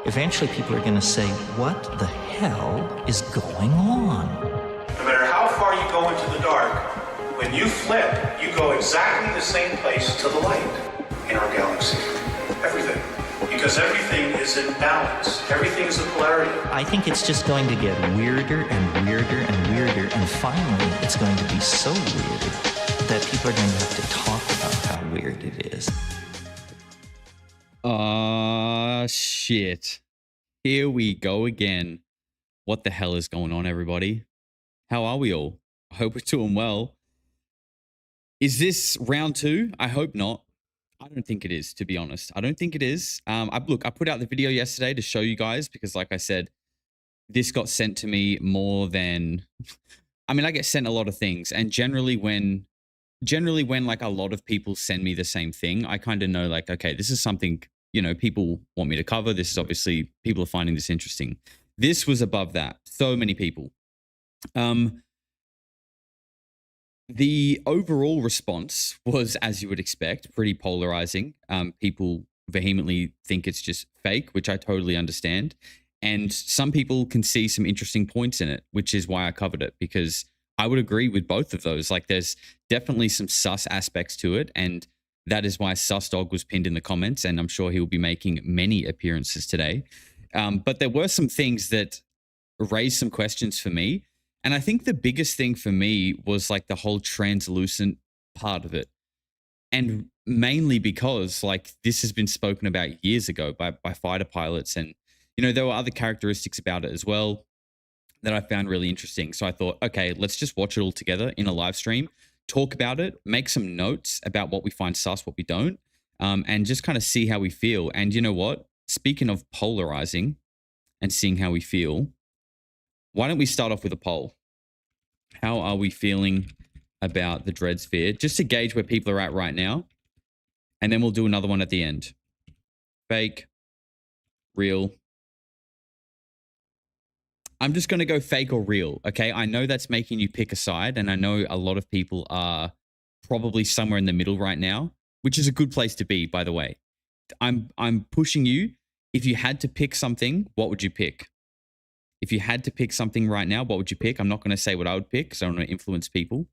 eventually people are going to say, what the hell is going on? No matter how far you go into the dark, when you flip, you go exactly the same place to the light in our galaxy. Everything. Because everything is in balance. Everything is a polarity. I think it's just going to get weirder and weirder and weirder, and finally it's going to be so weird that people are going to have to talk about how weird it is. Shit. Here we go again. What the hell is going on, everybody? How are we all? I hope we're doing well. Is this round 2? I hope not. I don't think it is, to be honest. I don't think it is. I put out the video yesterday to show you guys because, like I said, this got sent to me more than... I mean, I get sent a lot of things, and generally when like a lot of people send me the same thing, I kind of know, like, okay, this is something, you know, people want me to cover. This is obviously, people are finding this interesting. This was above that. So many people. The overall response was, as you would expect, pretty polarizing. People vehemently think it's just fake, which I totally understand. And some people can see some interesting points in it, which is why I covered it, because I would agree with both of those. Like, there's definitely some sus aspects to it, and that is why Sus Dog was pinned in the comments, and I'm sure he will be making many appearances today. But there were some things that raised some questions for me. And I think the biggest thing for me was like the whole translucent part of it. And mainly because like this has been spoken about years ago by fighter pilots. And, you know, there were other characteristics about it as well that I found really interesting. So I thought, okay, let's just watch it all together in a live stream, talk about it, make some notes about what we find sus, what we don't, and just kind of see how we feel. And you know what? Speaking of polarizing and seeing how we feel, why don't we start off with a poll? How are we feeling about the Dread Sphere? Just to gauge where people are at right now. And then we'll do another one at the end. Fake. Real. I'm just going to go fake or real, okay? I know that's making you pick a side, and I know a lot of people are probably somewhere in the middle right now, which is a good place to be, by the way. I'm pushing you. If you had to pick something, what would you pick? If you had to pick something right now, what would you pick? I'm not going to say what I would pick because I don't want to influence people.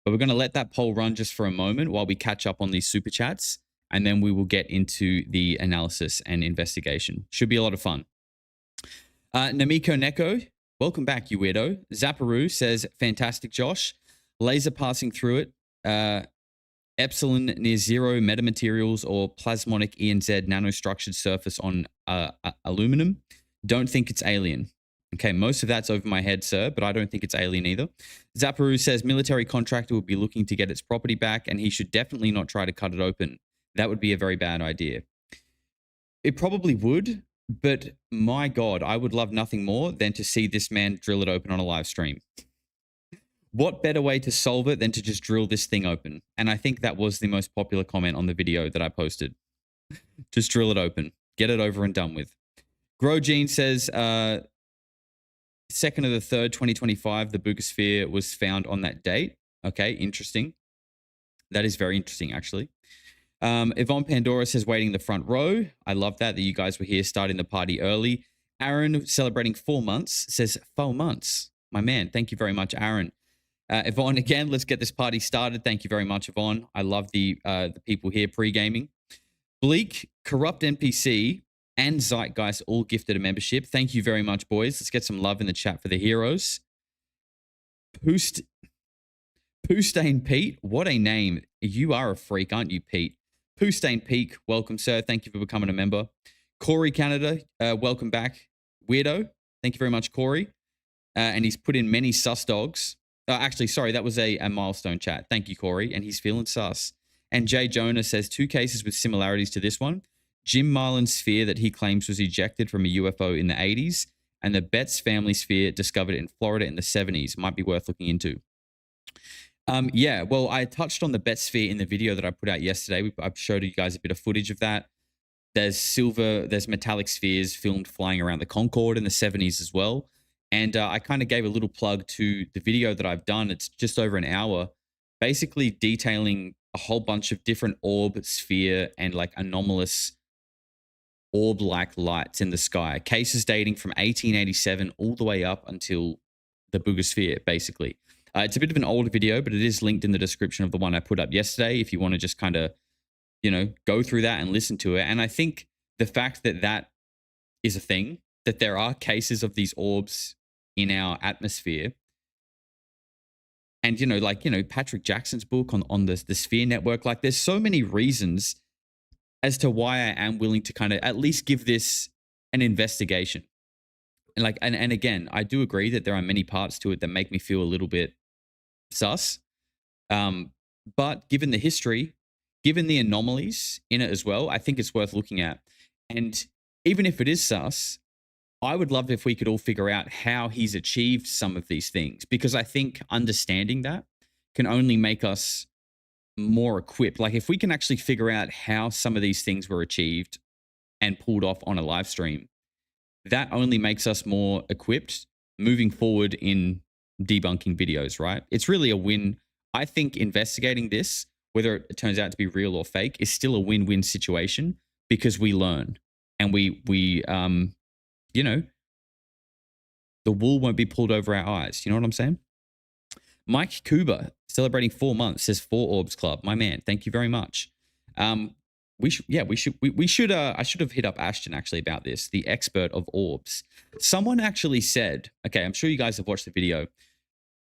But we're going to let that poll run just for a moment while we catch up on these super chats. And then we will get into the analysis and investigation. Should be a lot of fun. Namiko Neko, welcome back, you weirdo. Zapparoo says, fantastic, Josh. Laser passing through it. Epsilon near zero metamaterials or plasmonic ENZ nanostructured surface on aluminum. Don't think it's alien. Okay, most of that's over my head, sir, but I don't think it's alien either. Zapparoo says military contractor would be looking to get its property back, and he should definitely not try to cut it open. That would be a very bad idea. It probably would, but my God, I would love nothing more than to see this man drill it open on a live stream. What better way to solve it than to just drill this thing open? And I think that was the most popular comment on the video that I posted. Just drill it open. Get it over and done with. Grogene says, 2nd of the 3rd, 2025, the Boogosphere was found on that date. Okay, interesting. That is very interesting, actually. Yvonne Pandora says, waiting the front row. I love that you guys were here starting the party early. Aaron, celebrating 4 months, says 4 months. My man, thank you very much, Aaron. Yvonne, again, let's get this party started. Thank you very much, Yvonne. I love the people here pre-gaming. Bleak, Corrupt NPC, and Zeitgeist all gifted a membership. Thank you very much, boys. Let's get some love in the chat for the heroes. Poostain Pete, what a name. You are a freak, aren't you, Pete? Poostain Peak, welcome, sir. Thank you for becoming a member. Corey Canada, welcome back. Weirdo, thank you very much, Corey. And he's put in many sus dogs. Actually, sorry, that was a milestone chat. Thank you, Corey. And he's feeling sus. And Jay Jonah says 2 cases with similarities to this one. Jim Marlin's sphere that he claims was ejected from a UFO in the 80s, and the Betts family sphere discovered in Florida in the 70s. Might be worth looking into. Yeah, well, I touched on the Betts sphere in the video that I put out yesterday. I showed you guys a bit of footage of that. There's metallic spheres filmed flying around the Concorde in the 70s as well. And I kind of gave a little plug to the video that I've done. It's just over an hour, basically detailing a whole bunch of different orb, sphere, and like anomalous orb-like lights in the sky. Cases dating from 1887 all the way up until the Boogosphere, basically. It's a bit of an older video, but it is linked in the description of the one I put up yesterday if you want to just kind of, you know, go through that and listen to it. And I think the fact that that is a thing, that there are cases of these orbs in our atmosphere, and, you know, like, you know, Patrick Jackson's book on the Sphere Network, like there's so many reasons as to why I am willing to kind of at least give this an investigation. And like, and again, I do agree that there are many parts to it that make me feel a little bit sus. But given the history, given the anomalies in it as well, I think it's worth looking at. And even if it is sus, I would love if we could all figure out how he's achieved some of these things, because I think understanding that can only make us more equipped. Like if we can actually figure out how some of these things were achieved and pulled off on a live stream, that only makes us more equipped moving forward in debunking videos, right? It's really a win. I think investigating this, whether it turns out to be real or fake, is still a win-win situation because we learn and we you know, the wool won't be pulled over our eyes. You know what I'm saying? Mike Kuba, celebrating 4 months, says 4 Orbs Club. My man, thank you very much. I should have hit up Ashton actually about this, the expert of orbs. Someone actually said, okay, I'm sure you guys have watched the video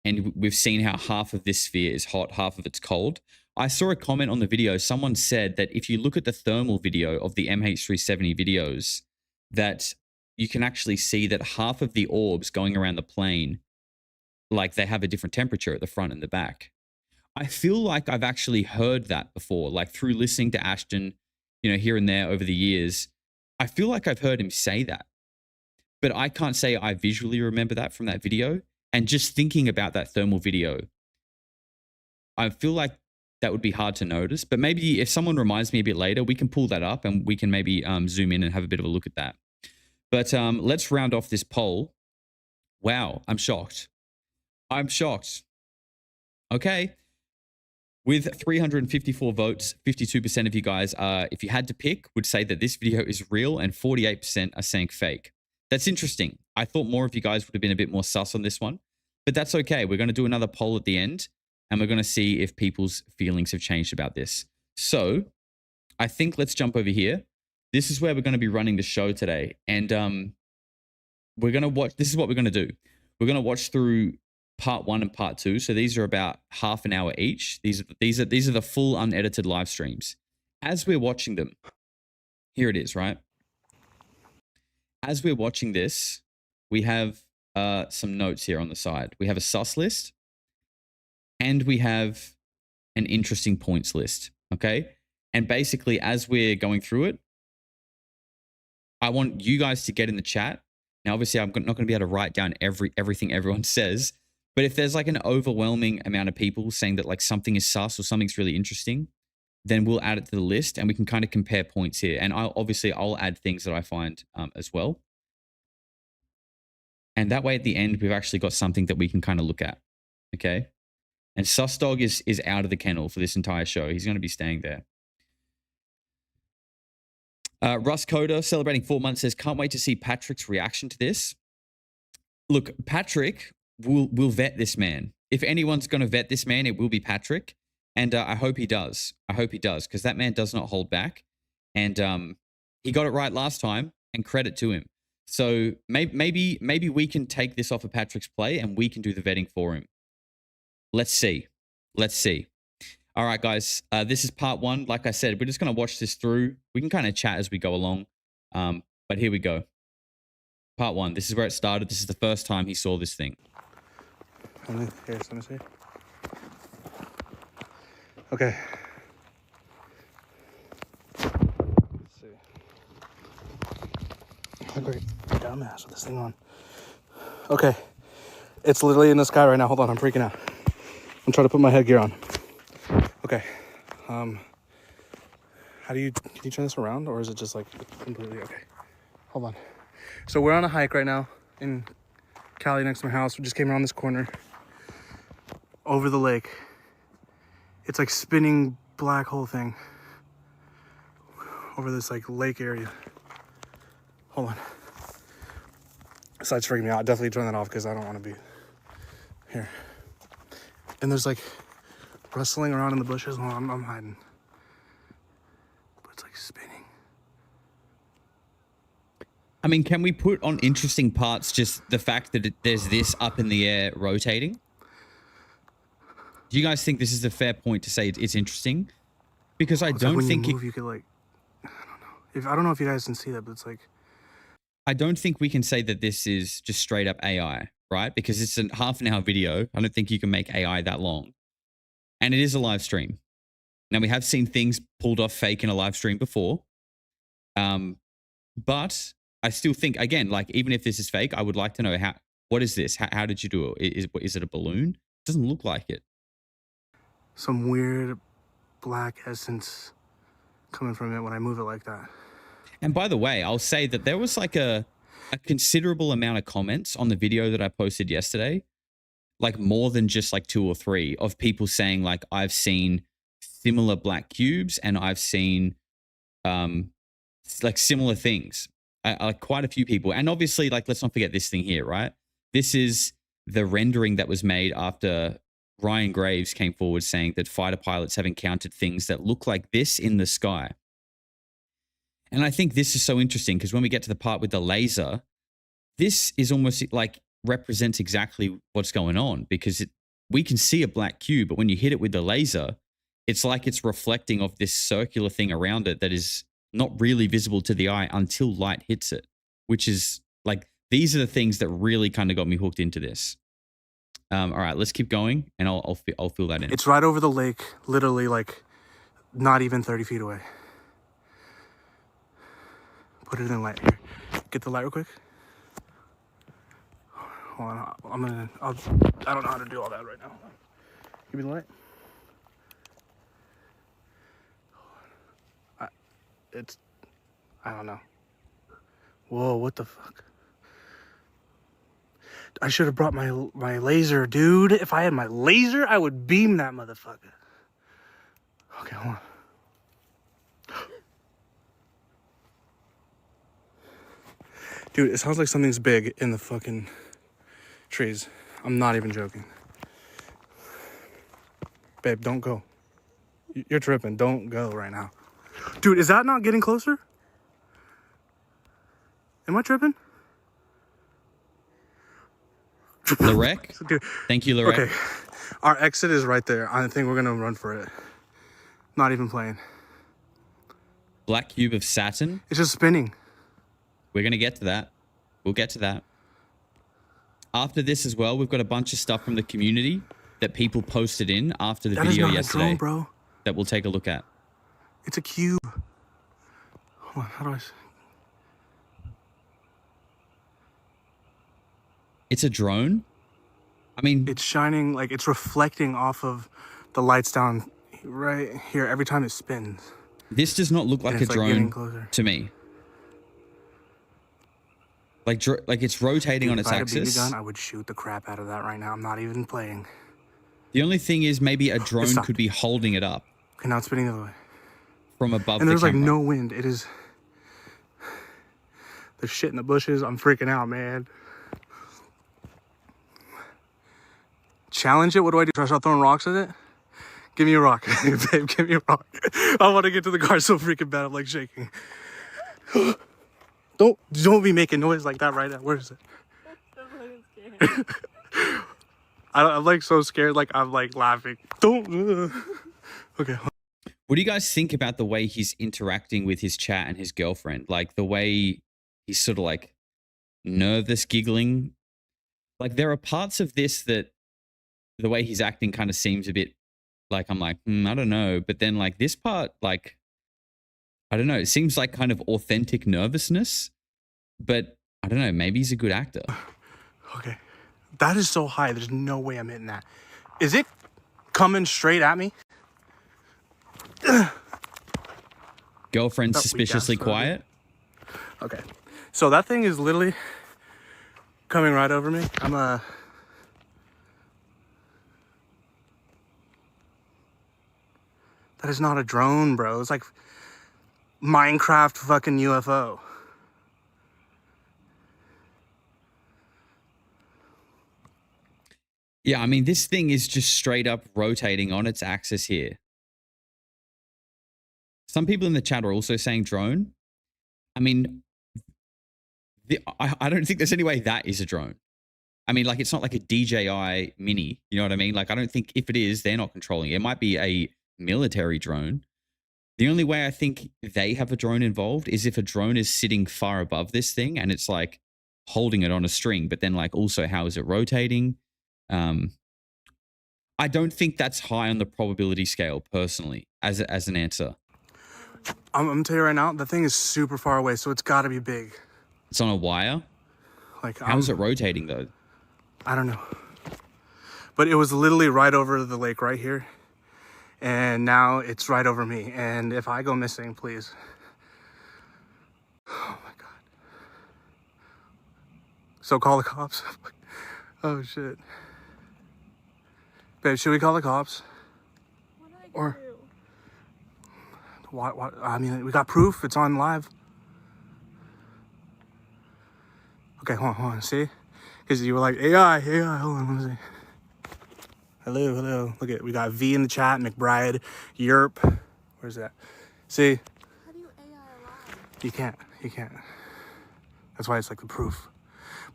and we've seen how half of this sphere is hot, half of it's cold. I saw a comment on the video. Someone said that if you look at the thermal video of the MH370 videos, that you can actually see that half of the orbs going around the plane, like they have a different temperature at the front and the back. I feel like I've actually heard that before, like through listening to Ashton, you know, here and there over the years. I feel like I've heard him say that, but I can't say I visually remember that from that video. And just thinking about that thermal video, I feel like that would be hard to notice, but maybe if someone reminds me a bit later, we can pull that up and we can maybe zoom in and have a bit of a look at that. But let's round off this poll. Wow, I'm shocked. I'm shocked. Okay. With 354 votes, 52% of you guys, if you had to pick, would say that this video is real and 48% are saying fake. That's interesting. I thought more of you guys would have been a bit more sus on this one, but that's okay. We're going to do another poll at the end and we're going to see if people's feelings have changed about this. So I think let's jump over here. This is where we're going to be running the show today. And we're going to watch, this is what we're going to do. We're going to watch through part 1 and part 2. So these are about half an hour each. These are the full unedited live streams. As we're watching them, here it is, right? As we're watching this, we have some notes here on the side. We have a sus list and we have an interesting points list, okay? And basically, as we're going through it, I want you guys to get in the chat. Now, obviously, I'm not going to be able to write down everything everyone says, but if there's like an overwhelming amount of people saying that like something is sus or something's really interesting, then we'll add it to the list and we can kind of compare points here. And I'll add things that I find as well. And that way at the end, we've actually got something that we can kind of look at. Okay. And Sus Dog is out of the kennel for this entire show. He's going to be staying there. Russ Coda, celebrating 4 months, says, can't wait to see Patrick's reaction to this. Look, Patrick will vet this man. If anyone's going to vet this man, it will be Patrick. And I hope he does. I hope he does, because that man does not hold back. And he got it right last time, and credit to him. So maybe we can take this off of Patrick's play and we can do the vetting for him. Let's see. Let's see. All right, guys, this is part 1. Like I said, we're just going to watch this through. We can kind of chat as we go along. But here we go. Part 1. This is where it started. This is the first time he saw this thing. Let me see. Okay. Let's see. I'm like a dumbass with this thing on. Okay. It's literally in the sky right now. Hold on, I'm freaking out. I'm trying to put my headgear on. Okay. Can you turn this around, or is it just like completely okay? Hold on. So we're on a hike right now in Cali next to my house. We just came around this corner over the lake. It's like spinning black hole thing over this like lake area. Hold on. Side's freaking me out. I'll definitely turn that off because I don't want to be here. And there's like rustling around in the bushes while I'm hiding. But it's like spinning. I mean, can we put on interesting parts just the fact that there's this up in the air rotating? Do you guys think this is a fair point to say it's interesting? Because I don't think you move, you could like, I don't know. I don't know if you guys can see that, but it's like, I don't think we can say that this is just straight up AI, right? Because it's a half an hour video. I don't think you can make AI that long. And it is a live stream. Now, we have seen things pulled off fake in a live stream before. But I still think, again, like, even if this is fake, I would like to know what is this? How did you do it? Is it a balloon? It doesn't look like it. some weird black essence coming from it when I move it like that. And by the way, I'll say that there was like a considerable amount of comments on the video that I posted yesterday, like more than just like 2 or 3 of people saying like, I've seen similar black cubes and I've seen like similar things. Like quite a few people. And obviously, like, let's not forget this thing here, right? This is the rendering that was made after Ryan Graves came forward saying that fighter pilots have encountered things that look like this in the sky. And I think this is so interesting because when we get to the part with the laser, this is almost like represents exactly what's going on because we can see a black cube, but when you hit it with the laser, it's like it's reflecting off this circular thing around it that is not really visible to the eye until light hits it, which is like, these are the things that really kind of got me hooked into this. All right, let's keep going and I'll fill that in. It's right over the lake, literally like not even 30 feet away. Put it in light here. Get the light real quick. Hold on, I don't know how to do all that right now. Give me the light. I don't know. Whoa, what the fuck? I should have brought my laser, dude. If I had my laser, I would beam that motherfucker. Okay, hold on. Dude, it sounds like something's big in the fucking trees. I'm not even joking. Babe, don't go. You're tripping. Don't go right now. Dude, is that not getting closer? Am I tripping? Lorek? Dude, Thank you, Lorek. okay. Our exit is right there. I think we're going to run for it. Not even playing. Black cube of Saturn. It's just spinning. We're going to get to that. We'll get to that. After this as well, we've got a bunch of stuff from the community that people posted in after the video yesterday. Drone, bro. That we'll take a look at. It's a cube. Hold on, how do I... It's a drone? I mean... It's shining, like it's reflecting off of the lights down right here every time it spins. This does not look like a drone to me. Like it's rotating on its axis. If I had a BB gun, I would shoot the crap out of that right now. I'm not even playing. The only thing is maybe a drone could be holding it up. Okay, now it's spinning the other way. From above and the there's camera. Like no wind. It is... There's shit in the bushes. I'm freaking out, man. Challenge it? What do I do? Should I start throwing rocks at it? Give me a rock. Babe, give me a rock. I want to get to the car so freaking bad. I'm like shaking. Don't be making noise like that right now. Where is it? I'm like so scared. Like I'm like laughing. Don't. Okay. What do you guys think about the way he's interacting with his chat and his girlfriend? Like the way he's sort of like nervous, giggling. Like there are parts of this that the way he's acting kind of seems a bit like, I'm like, I don't know. But then like this part, like, I don't know. It seems like kind of authentic nervousness, but I don't know. Maybe he's a good actor. Okay. That is so high. There's no way I'm hitting that. Is it coming straight at me? Girlfriend suspiciously quiet. Okay. So that thing is literally coming right over me. That is not a drone, bro. It's like Minecraft fucking UFO. Yeah, I mean, this thing is just straight up rotating on its axis here. Some people in the chat are also saying drone. I mean, I don't think there's any way that is a drone. I mean, like, it's not like a DJI Mini. You know what I mean? Like, I don't think if it is, they're not controlling it. It might be a military drone. The only way I think they have a drone involved is if a drone is sitting far above this thing and it's like holding it on a string, but then like also how is it rotating? I don't think that's high on the probability scale personally as an answer. I'm gonna tell you right now, the thing is super far away, so it's got to be big. It's on a wire. Like, How's it rotating though? I don't know. But it was literally right over the lake right here. And now it's right over me. And if I go missing, please. Oh my God. So call the cops. Oh shit. Babe, should we call the cops? What did I Or do? what? I mean, we got proof. It's on live. Okay, hold on. See? Because you were like, AI. Hold on, let me see. Hello. Look at, we got V in the chat, McBride, Yerp. Where's that? See? How do you AI alive? You can't. That's why it's like the proof.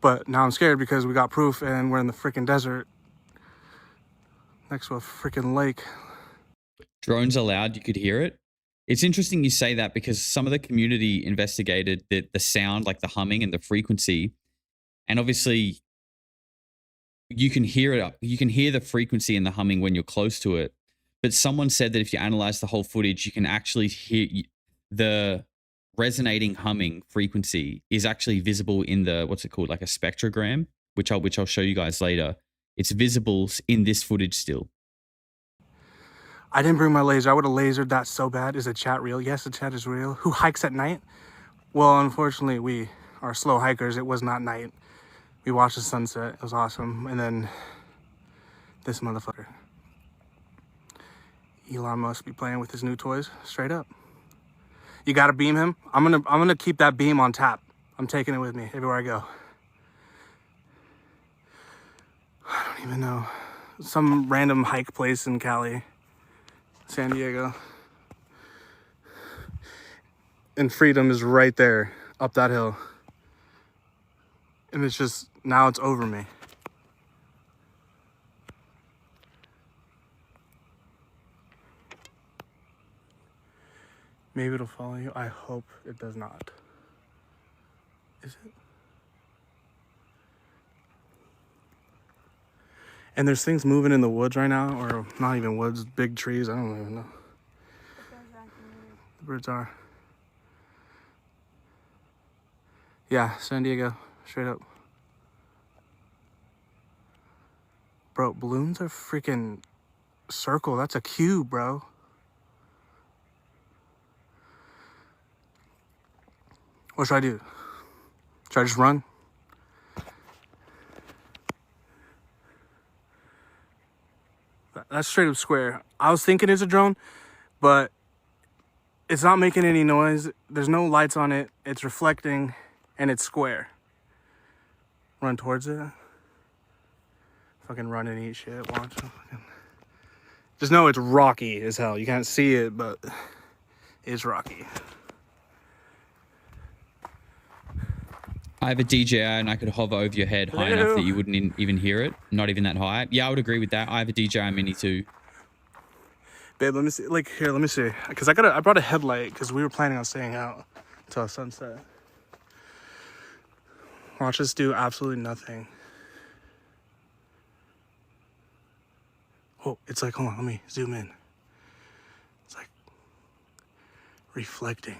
But now I'm scared because we got proof and we're in the freaking desert next to a freaking lake. Drones are loud. You could hear it. It's interesting you say that because some of the community investigated the sound, like the humming and the frequency. And obviously you can hear it. You can hear the frequency and the humming when you're close to it. But someone said that if you analyze the whole footage, you can actually hear the resonating humming frequency is actually visible in the, what's it called? Like a spectrogram, which I'll show you guys later. It's visible in this footage still. I didn't bring my laser. I would have lasered that so bad. Is the chat real? Yes, the chat is real. Who hikes at night? Well, unfortunately, we are slow hikers. It was not night. We watched the sunset. It was awesome. And then this motherfucker. Elon must be playing with his new toys. Straight up. You gotta beam him. I'm gonna keep that beam on tap. I'm taking it with me everywhere I go. I don't even know. Some random hike place in Cali, San Diego. And freedom is right there, up that hill. And it's just, now it's over me. Maybe it'll follow you. I hope it does not. Is it? And there's things moving in the woods right now, or not even woods, big trees. I don't even know. The birds are. Yeah, San Diego, straight up. Bro, balloons are freaking circle. That's a cube, bro. What should I do? Should I just run? That's straight up square. I was thinking it's a drone, but it's not making any noise. There's no lights on it. It's reflecting, and it's square. Run towards it. Fucking run and eat shit. Watch. Just know it's rocky as hell. You can't see it, but it's rocky. I have a DJI and I could hover over your head high enough that you wouldn't even hear it. Not even that high. Yeah, I would agree with that. I have a DJI Mini too. Babe, let me see. Like, here, let me see. Because I brought a headlight because we were planning on staying out until sunset. Watch us do absolutely nothing. Oh, it's like, hold on, let me zoom in. It's like reflecting.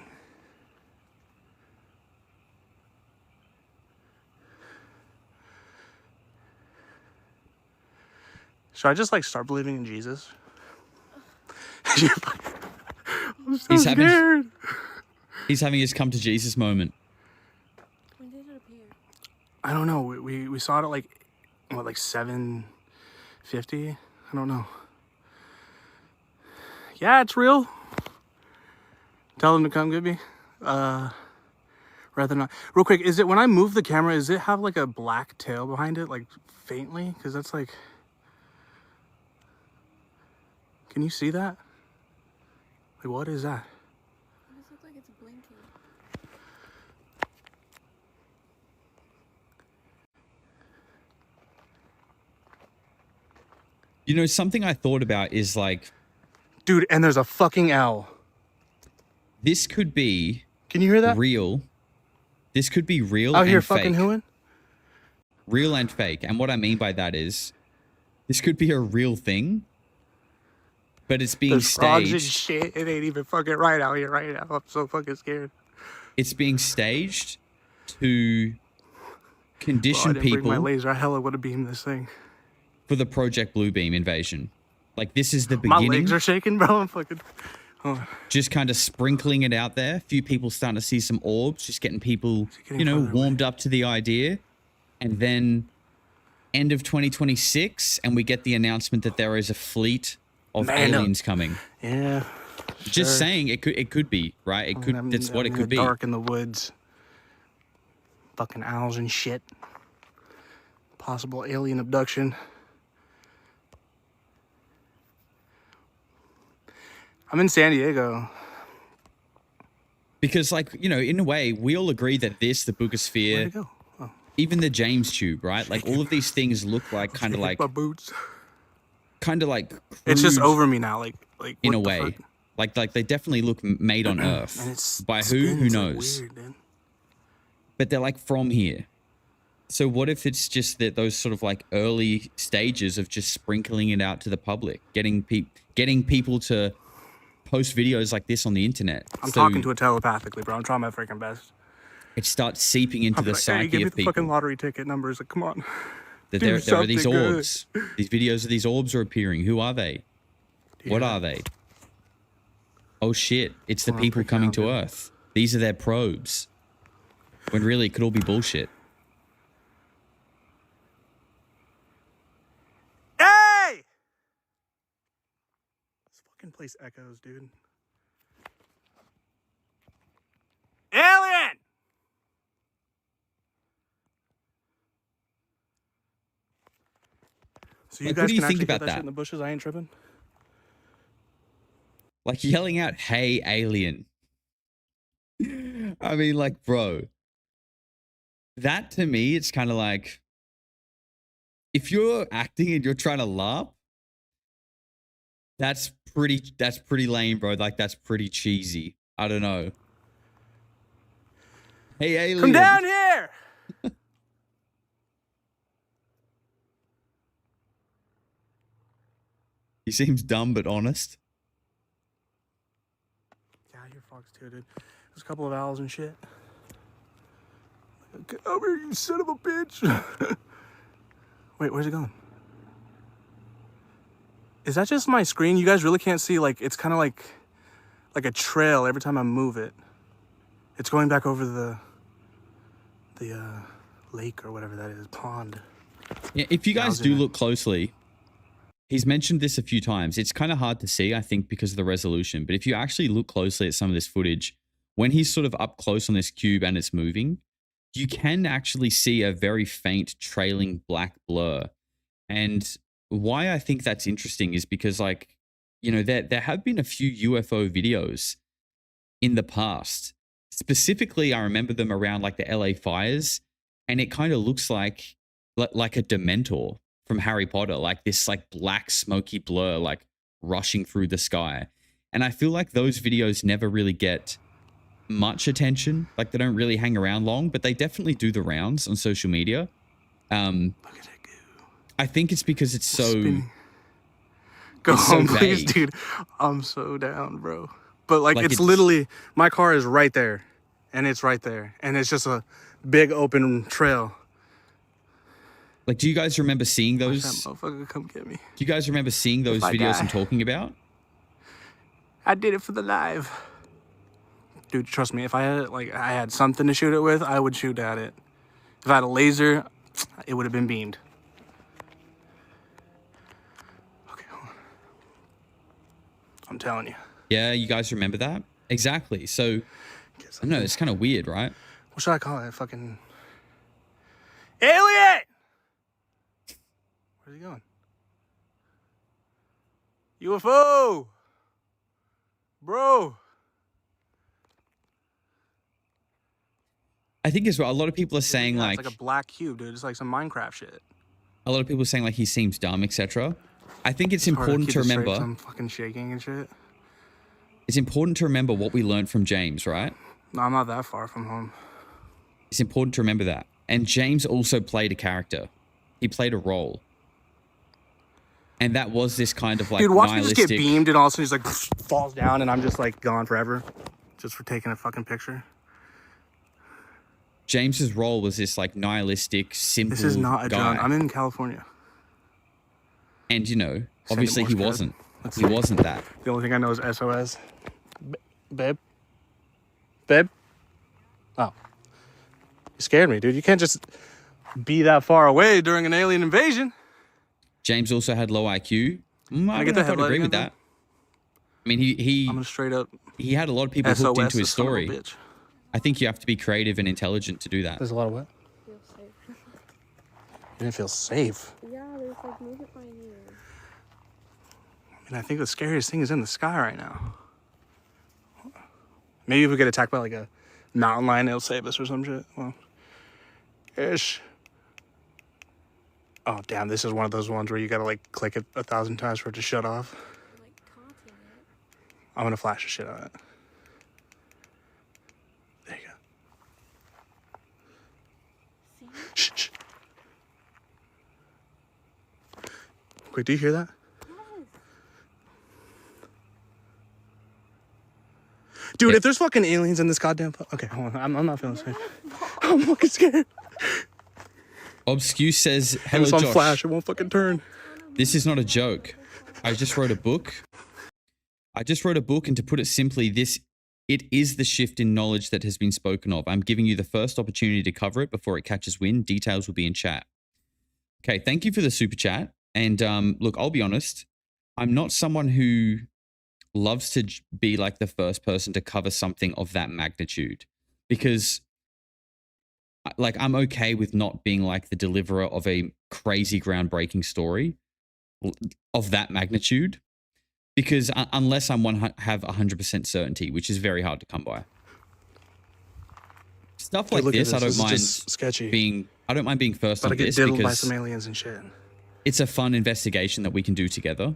Should I just like start believing in Jesus? I'm so scared. He's having his come to Jesus moment. When did it appear? I don't know. We saw it at like, what, like 7:50? I don't know. Yeah, it's real. Tell him to come get me. Rather not. Real quick, is it when I move the camera, does it have like a black tail behind it, like faintly? Because that's like, Can you see that? Like, what is that? It just looks like it's blinking. You know, something I thought about is like, Dude, and there's a fucking owl. this could be Can you hear that? real. This could be real Out here and fucking fake. hooing? Real and fake. And what I mean by that is, this could be a real thing, but it's being There's frogs and staged. shit. It ain't even fucking right out here right now. I'm so fucking scared. It's being staged to Bro, I condition didn't bring my people laser. I hella would have beamed this thing. for the Project Bluebeam invasion. Like, this is the My beginning. legs are shaking, bro. I'm fucking... Just kind of sprinkling it out there. A few people starting to see some orbs, just getting people, getting you know, farther away. warmed up to the idea. And then end of 2026, and we get the announcement that there is a fleet of Man up. aliens coming. Yeah. Just sure. saying, it could be, right? It could. That's what it could be. Dark in the woods. Fucking owls and shit. Possible alien abduction. I'm in San Diego. Because, like, you know, in a way, we all agree that this, the Where'd Boogosphere, it go? Oh, even the James Tube, right? Like, all of these things look like kind of like my boots. crude It's just over me now. Like in what a the way. fuck? Like they definitely look made on Earth. And it's By who? Who spins like knows? weird, dude. But they're like from here. So what if it's just that those sort of like early stages of just sprinkling it out to the public, getting people to post videos like this on the internet? I'm so talking to it telepathically, bro. I'm trying my freaking best. it starts seeping into I'm the like, hey, psyche give me of the people. fucking lottery ticket numbers. Like, come on. That do there are these something good. orbs. These videos of these orbs are appearing. Who are they? What Yeah. are they? Oh shit, it's the Oh, I'm people freaking coming out, to dude. Earth. These are their probes. When really it could all be bullshit. Hey! This fucking place echoes, dude. Alien! So you Like, what guys do you can think actually about get that that? shit in the bushes? I ain't tripping. Like yelling out, "Hey, alien." I mean, like, bro. That to me, it's kind of like, if you're acting and you're trying to laugh, that's pretty lame, bro. Like, that's pretty cheesy. I don't know. Hey, alien. Come down here! He seems dumb but honest. Yeah, I hear frogs too, dude. There's a couple of owls and shit. Get over here, you son of a bitch! Wait, where's it going? Is that just my screen? You guys really can't see, like, it's kind of like a trail every time I move it. It's going back over the lake or whatever that is, pond. Yeah, if you Yeah, I guys was in do it. look closely, he's mentioned this a few times. It's kind of hard to see, I think, because of the resolution. But if you actually look closely at some of this footage, when he's sort of up close on this cube and it's moving, you can actually see a very faint trailing black blur. And why I think that's interesting is because, like, you know, there have been a few UFO videos in the past. Specifically, I remember them around like the LA fires, and it kind of looks like a Dementor from Harry Potter, like this like black smoky blur like rushing through the sky. And I feel like those videos never really get much attention. Like, they don't really hang around long, but they definitely do the rounds on social media. Look at it go. I think it's because it's so Spinning. Go it's so home, please, vague. dude. I'm so down, bro. But like Like, it's it's- literally, my car is right there, and it's right there, and it's just a big open trail. Like, do you guys remember seeing That those? motherfucker come get me. Do you guys remember seeing those I videos die. I'm talking about? I did it for the live. Dude, trust me, if I had something to shoot it with, I would shoot at it. If I had a laser, it would have been beamed. Okay, hold on. I'm telling you. Yeah, you guys remember that? Exactly. So, I don't know, it's kind of weird, right? What should I call it? Fucking alien! Where's he going? UFO! Bro! I think as well, a lot of people are saying Yeah, like it's like a black cube, dude. It's like some Minecraft shit. a lot of people are saying like he seems dumb, etc. I think it's Hard important keep to it straight, remember. 'cause I'm fucking shaking and shit. It's important to remember what we learned from James, right? No, I'm not that far from home. It's important to remember that. And James also played a character. He played a role. And that was this kind of like Dude, watch me nihilistic. just get beamed and all of a sudden he's like falls down and I'm just like gone forever. Just for taking a fucking picture. James's role was this like nihilistic, simple This is not a guy. drone. I'm in California. And you know, Send it obviously he Morse code. wasn't. Let's He see. wasn't that. The only thing I know is SOS. Babe? Babe? Oh. You scared me, dude. You can't just be that far away during an alien invasion. James also had low IQ. I I don't get know the if I'd headlight agree with again, that. I mean, he I'm gonna straight up he had a lot of people hooked SOS into his this son of a story. bitch. I think you have to be creative and intelligent to do that. There's a lot of what? Feel safe. You didn't feel safe. Yeah, there's like movement by you. And I think the scariest thing is in the sky right now. Maybe if we get attacked by like a mountain lion, it'll save us or some shit. Well, ish. Oh, damn, this is one of those ones where you gotta like click it 1,000 times for it to shut off. You're like taunting it. I'm gonna flash the shit out of it. There you go. See? Shh, shh. Wait, do you hear that? Dude, if there's fucking aliens in this goddamn... Okay, hold on. I'm not feeling safe. I'm fucking scared. Obscure says, And hello it's on Josh. flash. It won't fucking turn. This is not a joke. I just wrote a book. And to put it simply, it is the shift in knowledge that has been spoken of. I'm giving you the first opportunity to cover it before it catches wind. Details will be in chat. Okay, thank you for the super chat. And look, I'll be honest. I'm not someone who loves to be like the first person to cover something of that magnitude, because like I'm okay with not being like the deliverer of a crazy groundbreaking story of that magnitude, because unless have 100% certainty, which is very hard to come by. Stuff like Look at this, I don't is mind just sketchy. I don't mind being first But on I get this diddled by because some aliens and shit. it's a fun investigation that we can do together.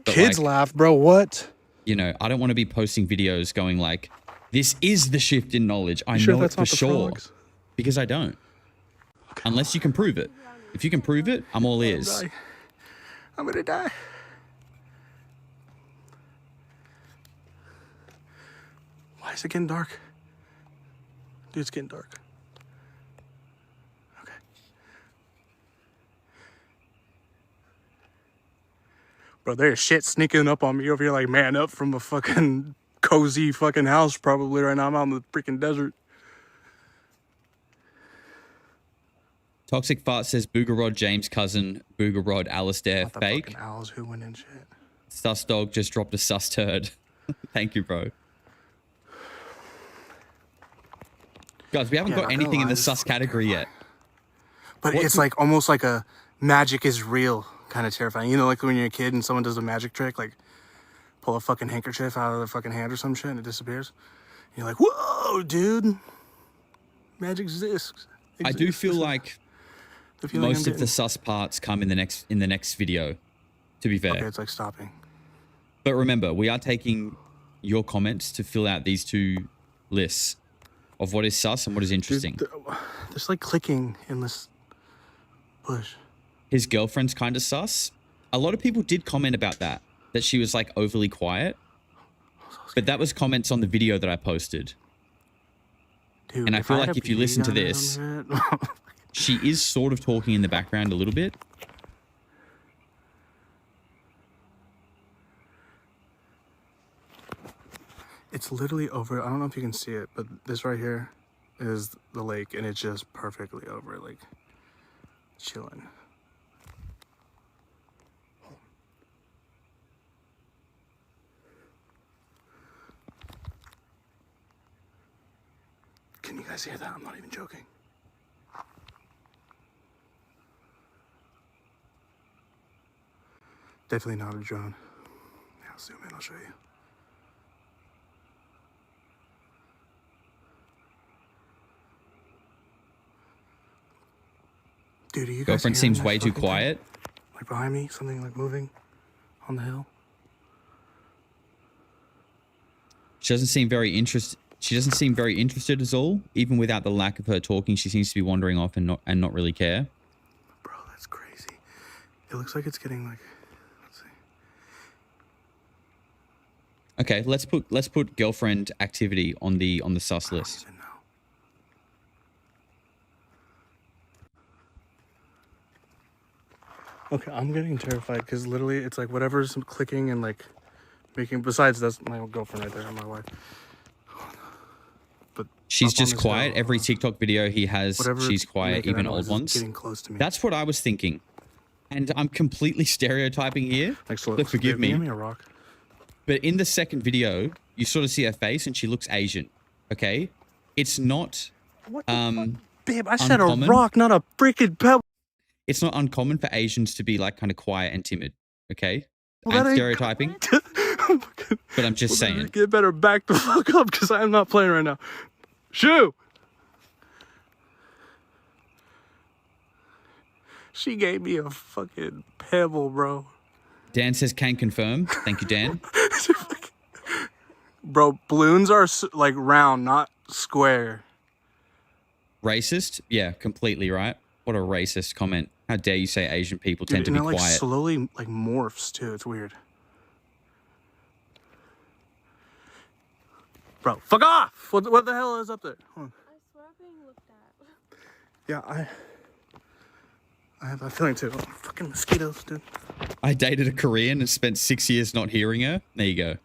But Kids like, laugh, bro. What? you know, I don't want to be posting videos going like, this is the shift in knowledge. I sure know it that's for not the sure. frogs? Because I don't. Unless you can prove it. If you can prove it, I'm all ears. I'm gonna die. Why is it getting dark? Dude, it's getting dark. Okay. Bro, there's shit sneaking up on me over here like man up from a fucking cozy fucking house probably right now. I'm out in the freaking desert. Toxic Fart says Boogerod, James' cousin, Boogerod, Alistair, Not the fake. fucking owls who went in shit. Sus Dog just dropped a sus turd. Thank you, bro. Guys, we haven't Yeah, got not gonna anything in lie, the this sus is fucking category yet. But What- it's like almost like a magic is real kind of terrifying. You know, like when you're a kid and someone does a magic trick, like pull a fucking handkerchief out of their fucking hand or some shit and it disappears. You're like, whoa, dude. Magic exists. I do feel like The feeling most I'm of the getting. sus parts come in the next video, to be fair. Okay, it's like stopping. But remember, we are taking your comments to fill out these two lists of what is sus and what is interesting. There's like clicking in this bush. His girlfriend's kind of sus. A lot of people did comment about that she was like overly quiet. But that was comments on the video that I posted. Dude, And I feel had like a if you BB listen to gun or this- some shit- She is sort of talking in the background a little bit. It's literally over. I don't know if you can see it, but this right here is the lake, and it's just perfectly over, like chilling. Can you guys hear that? I'm not even joking. Definitely not a drone. I'll zoom in. I'll show you. Dude, are you guys Girlfriend hearing seems that way too fucking thing? quiet. Like behind me, something like moving on the hill. She doesn't seem very interested. She doesn't seem very interested at all. Even without the lack of her talking, she seems to be wandering off and not really care. Bro, that's crazy. It looks like it's getting like. Let's see. Okay, let's put girlfriend activity on the sus list. Even know. Okay, I'm getting terrified because literally it's like whatever's clicking and like making. Besides, that's my girlfriend right there, and my wife. But She's up on just this quiet. hill, Every TikTok video he has, whatever she's quiet, making that even noise old is ones. Getting close to me. That's what I was thinking. And I'm completely stereotyping here. like, so, So forgive me. Give me a rock. But in the second video, you sort of see her face and she looks Asian. Okay? It's not What the fuck? Babe, I said uncommon. a rock, not a freaking pebble. It's not uncommon for Asians to be like kind of quiet and timid. Okay? Well, I'm that ain't- stereotyping, but I'm just saying. Get better back the fuck up because I am not playing right now. Shoo! She gave me a fucking pebble, bro. Dan says can confirm. Thank you, Dan. Bro, balloons are like round, not square. Racist? Yeah, completely right. What a racist comment. How dare you say Asian people Dude, tend to and be it like quiet. slowly like morphs too. It's weird. Bro, fuck off! What the hell is up there? Hold on. I swear I'm being looked at. Yeah, I have that feeling too. Oh, fucking mosquitoes, dude. I dated a Korean and spent 6 years not hearing her. There you go.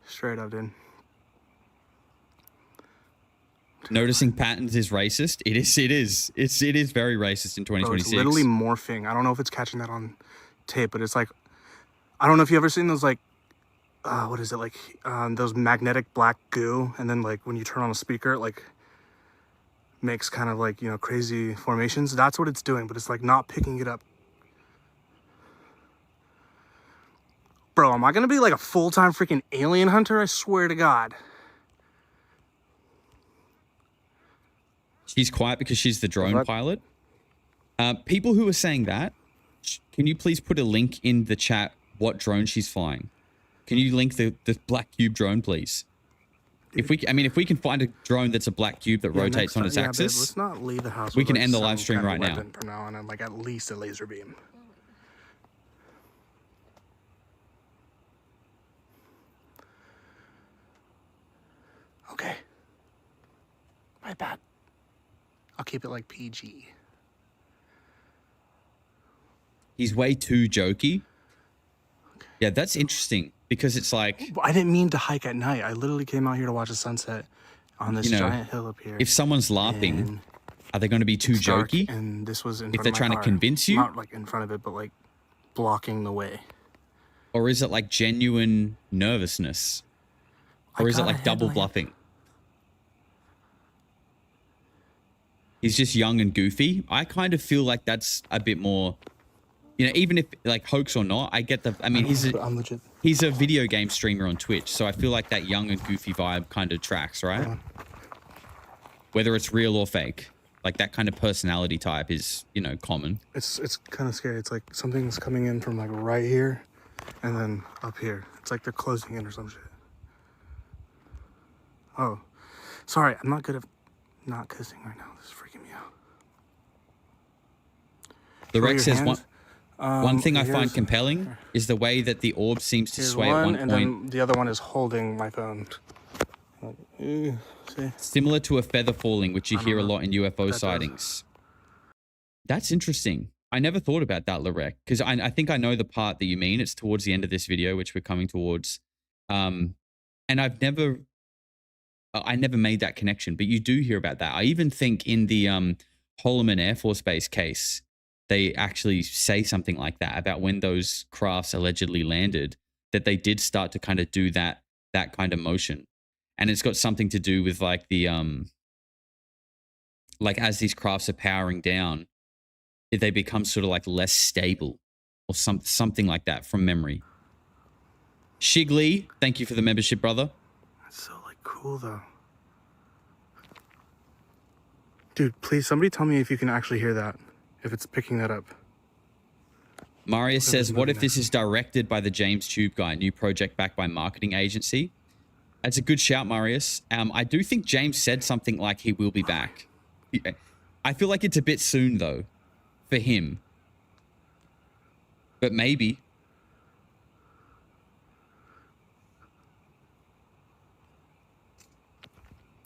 Straight up, dude. Noticing patterns is racist. It is. It is very racist in Bro, it's 2026. literally morphing. I don't know if it's catching that on tape, but it's like, I don't know if you ever seen those like, what is it like? Those magnetic black goo, and then like when you turn on a speaker, it like makes kind of like, you know, crazy formations. That's what it's doing, but it's like not picking it up. Bro, am I gonna be like a full-time freaking alien hunter? I swear to God. She's quiet because she's the drone What? pilot. People who are saying that, can you please put a link in the chat what drone she's flying? Can you link the black cube drone, please? If we can find a drone that's a black cube that Yeah, rotates next on time- its yeah, babe, axis, let's not leave the house. we with, can like, end the some live stream kind of right now. weapon from now on, and like at least a laser beam. Okay. My bad. I'll keep it like PG. he's way too jokey. Yeah, that's interesting because it's like, I didn't mean to hike at night. I literally came out here to watch the sunset on this You know, giant hill up here. if someone's laughing, And are they going to be too it's dark, jokey? and this was in If front they're of my trying to car. convince you? Not like in front of it, but like blocking the way. Or is it like genuine nervousness? Or I is it got a like double headlamp. bluffing? He's just young and goofy. I kind of feel like that's a bit more, you know, even if like hoax or not, I get the, I mean, I'm legit. he's a video game streamer on Twitch. So I feel like that young and goofy vibe kind of tracks, right? Whether it's real or fake. Like that kind of personality type is, you know, common. It's kind of scary. It's like something's coming in from like right here, and then up here. It's like they're closing in or some shit. Oh, sorry. I'm not good at not kissing right now. This is freaking me out. The Show Rex your says hands. one thing I find here's- compelling is the way that the orb seems to Here's sway one, at one and point, then the other one is holding my phone. Like, see? similar to a feather falling, which you I don't hear a know lot in UFO what that sightings. That's interesting. I never thought about that, Lorek, because I think I know the part that you mean. It's towards the end of this video, which we're coming towards. And I never made that connection, but you do hear about that. I even think in the Holloman Air Force Base case, they actually say something like that about when those crafts allegedly landed, that they did start to kind of do that kind of motion. And it's got something to do with like the like as these crafts are powering down, they become sort of like less stable. or something like that from memory. Shigley, thank you for the membership, brother. That's so like cool though. Dude, please somebody tell me if you can actually hear that. If it's picking that up. Marius says, what if moving this is directed by the James Tube guy, new project backed by marketing agency? That's a good shout, Marius. I do think James said something like he will be back. I feel like it's a bit soon, though, for him. But maybe.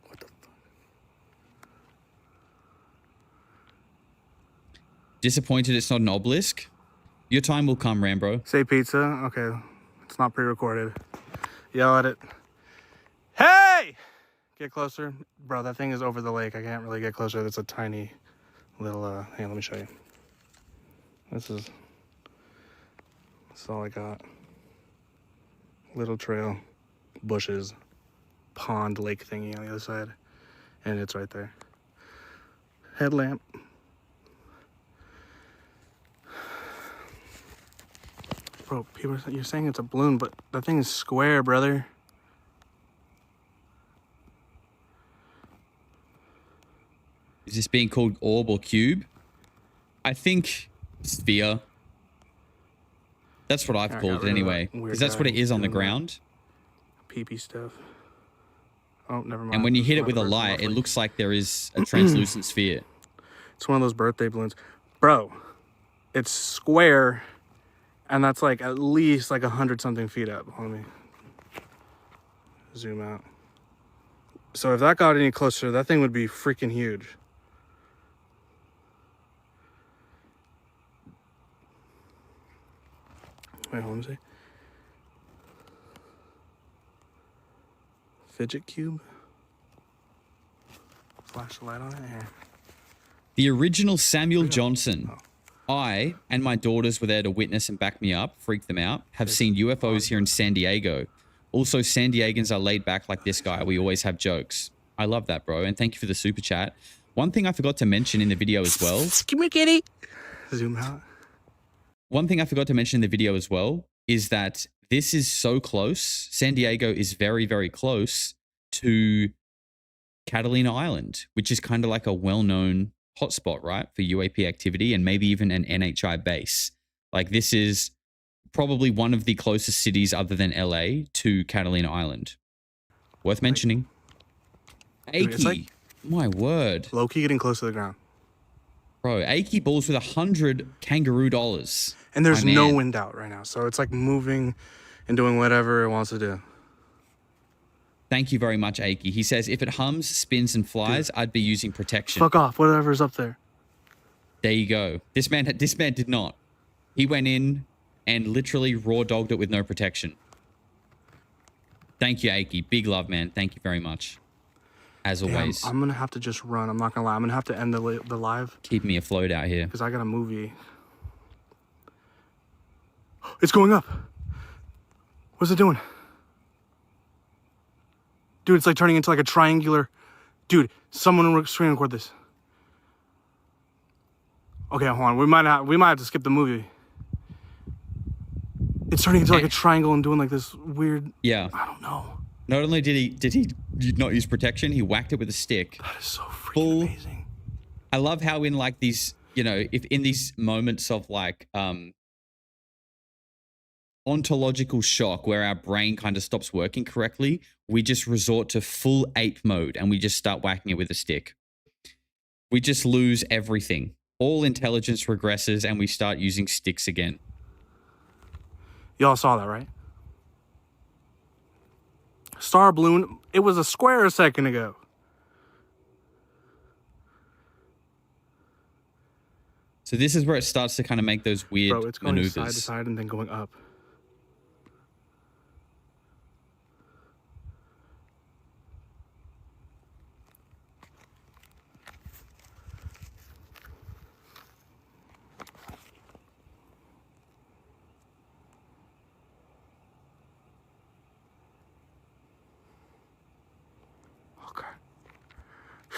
What the fuck? Disappointed it's not an obelisk? Your time will come, Rambro. Say pizza? Okay. It's not pre-recorded. Yell at it. Hey! Get closer. Bro, that thing is over the lake. I can't really get closer. It's a tiny little, hang on, let me show you. This is all I got. Little trail, bushes, pond, lake thingy on the other side. And it's right there. Headlamp. Bro, people, you're saying it's a balloon, but that thing is square, brother. Is this being called orb or cube? I think sphere. That's what I've called it anyway. Because that's what it is on the ground. Pee-pee stuff. Oh, never mind. And when you hit it with a light, it looks like there is a translucent sphere. It's one of those birthday balloons. Bro, it's square, and that's like at least like 100-something feet up. Let me zoom out. So if that got any closer, that thing would be freaking huge. Wait, hold on a second. Fidget cube. Flash the light on it here. The original Samuel Johnson. I and my daughters were there to witness and back me up, freak them out, have seen UFOs here in San Diego. Also, San Diegans are laid back like this guy. We always have jokes. I love that, bro. And thank you for the super chat. One thing I forgot to mention in the video as well. Come here, kitty. Zoom out. One thing I forgot to mention in the video as well is that this is so close. San Diego is very, very close to Catalina Island, which is kind of like a well-known hotspot, right, for UAP activity and maybe even an NHI base. Like this is probably one of the closest cities other than LA to Catalina Island. Worth mentioning. Aki, like, my word. Low-key getting close to the ground. Bro, Aki balls with 100 kangaroo dollars. And there's no wind out right now. So it's like moving and doing whatever it wants to do. Thank you very much, Aki. He says, if it hums, spins, and flies, I'd be using protection. Fuck off, whatever's up there. There you go. This man did not. He went in and literally raw dogged it with no protection. Thank you, Aki. Big love, man. Thank you very much. As always. I'm gonna have to just run. I'm not gonna lie. I'm gonna have to end the live. Keep me afloat out here. Because I got a movie. It's going up. What's it doing? Dude, it's like turning into like a triangular. Dude, someone screen record this. Okay, hold on. We might have to skip the movie. It's turning into like a triangle and doing like this weird. Yeah. I don't know. Not only did he not use protection, he whacked it with a stick. That is so freaking amazing. I love how in like these, you know, if in these moments of like ontological shock where our brain kind of stops working correctly, we just resort to full ape mode and we just start whacking it with a stick. We just lose everything. All intelligence regresses and we start using sticks again. Y'all saw that, right? Star balloon. It was a square a second ago. So this is where it starts to kind of make those weird Bro, it's going maneuvers. side to side and then going up. Okay.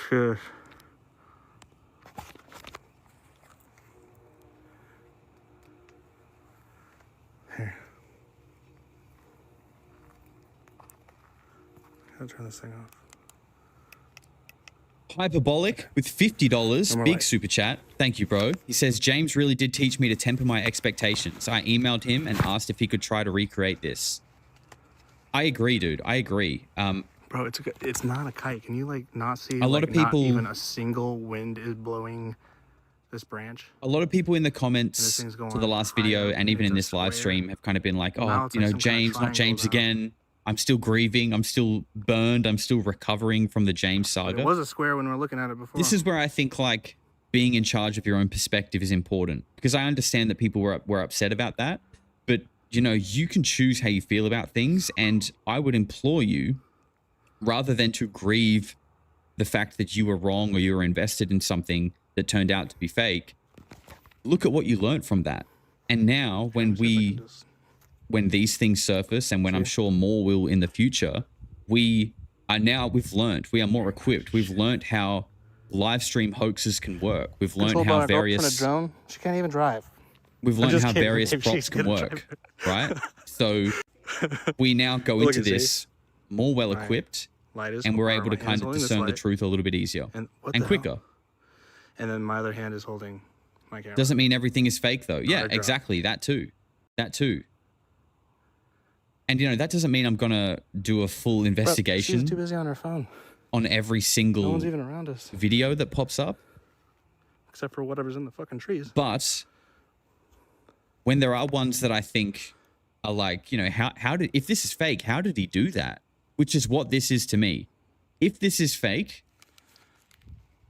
Sure. Gotta turn this thing off. Hyperbolic with $50, more big light. super chat. Thank you, bro. He says, James really did teach me to temper my expectations. I emailed him and asked if he could try to recreate this. I agree, dude. I agree. Bro, it's not a kite. Can you like not see? A lot of people, not even a single wind is blowing this branch. A lot of people in the comments thing's going to the last video higher and even in into this live square. stream have kind of been like, Now oh, it's you like know, some kind of James, not James triangle now. again. I'm still grieving. I'm still burned. I'm still recovering from the James saga. It was a square when we were looking at it before. This is where I think like being in charge of your own perspective is important, because I understand that people were upset about that, but you know, you can choose how you feel about things. And I would implore you, rather than to grieve the fact that you were wrong or you were invested in something that turned out to be fake, look at what you learned from that. And now when these things surface, and when I'm sure more will in the future, we've learned, we are more equipped. We've learned how live stream hoaxes can work. We've learned Controlled by how a girlfriend, various a drone. She can't even drive. we've learned just how kidding. various Maybe props she's can gonna work, right? So we now go Look into and see. this more well equipped, Light is and we're or able to my hand's kind of holding this discern the light, truth a little bit easier and what and the quicker. hell? And then my other hand is holding my camera. Doesn't mean everything is fake though. Yeah, a drone. exactly. That too. And you know, that doesn't mean I'm gonna do a full Bro, investigation she's too busy on her phone. on every No single one's even around us, video that pops up. except for whatever's in the fucking trees. But when there are ones that I think are like, you know, if this is fake, how did he do that? Which is what this is to me. If this is fake,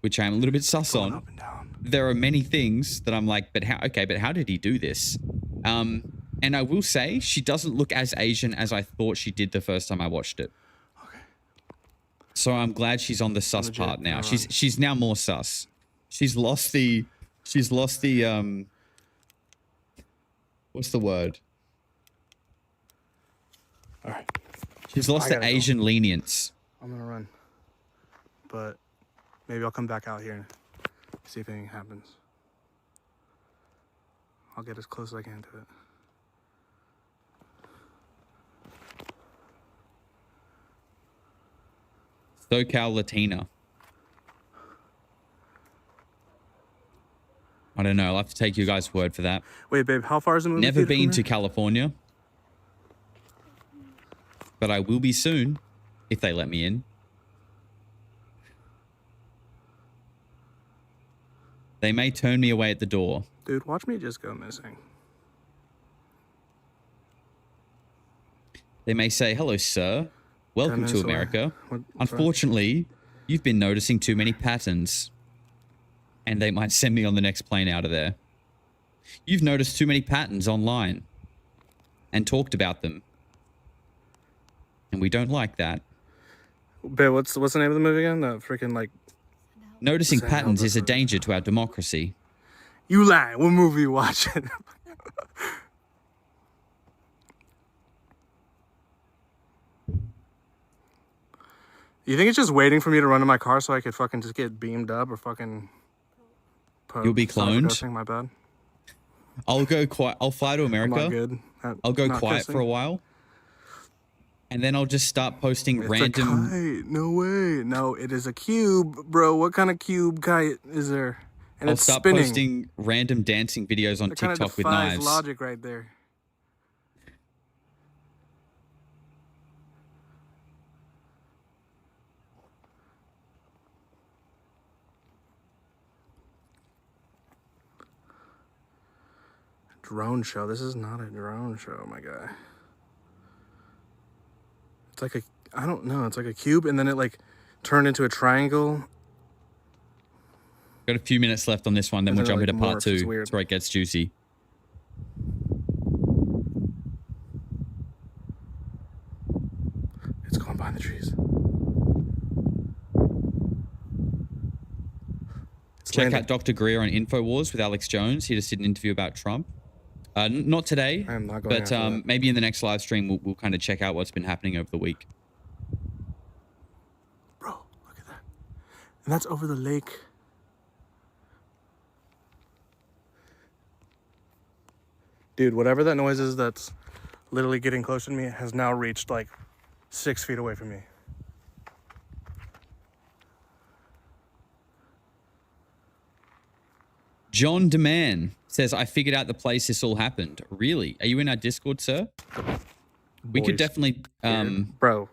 which I'm a little bit sus Going on, up and down. there are many things that I'm like, but how did he do this? And I will say, she doesn't look as Asian as I thought she did the first time I watched it. Okay. So I'm glad she's on the sus Legit, part now. no She's now more sus. She's lost the what's the word? All right. She's lost I the gotta go. Asian lenience. I'm gonna run, but maybe I'll come back out here and see if anything happens. I'll get as close as I can to it. SoCal Latina. I don't know. I'll have to take you guys' word for that. Wait, babe, how far is the movie Never theater from been to here? California, but I will be soon if they let me in. They may turn me away at the door. Dude, watch me just go missing. They may say, hello, sir. Welcome 10 to minutes away. America. What's wrong? Unfortunately, you've been noticing too many patterns. And they might send me on the next plane out of there. You've noticed too many patterns online and talked about them. And we don't like that. Babe, what's the name of the movie again? The freaking like. Noticing Send patterns help is a us. danger to our democracy. You lying? What movie you watching? You think it's just waiting for me to run to my car so I could fucking just get beamed up or fucking... You'll be cloned? Self-addressing, my bad. I'll go quiet. I'll fly to I'm not America. good. I'll go not quiet cussing. for a while. And then I'll just start posting It's random... a kite. No way. No, it is a cube, bro. What kind of cube kite is there? And I'll it's start spinning. posting random dancing videos on That kind of TikTok with defies knives. logic right there. Drone show. This is not a drone show, my guy. It's like a, I don't know. It's like a cube, and then it like turned into a triangle. Got a few minutes left on this one, then And we'll then jump it, into like, part morphs. It's 2. weird. That's where it gets juicy. It's going behind the trees. It's Check landing. out Dr. Greer on InfoWars with Alex Jones. He just did an interview about Trump. Not today, I am not going but after that. maybe in the next live stream we'll kind of check out what's been happening over the week. Bro, look at that. And that's over the lake. Dude, whatever that noise is that's literally getting close to me has now reached like 6 feet away from me. John DeMann says, I figured out the place this all happened. Really? Are you in our Discord, sir? We could Boys definitely... bro.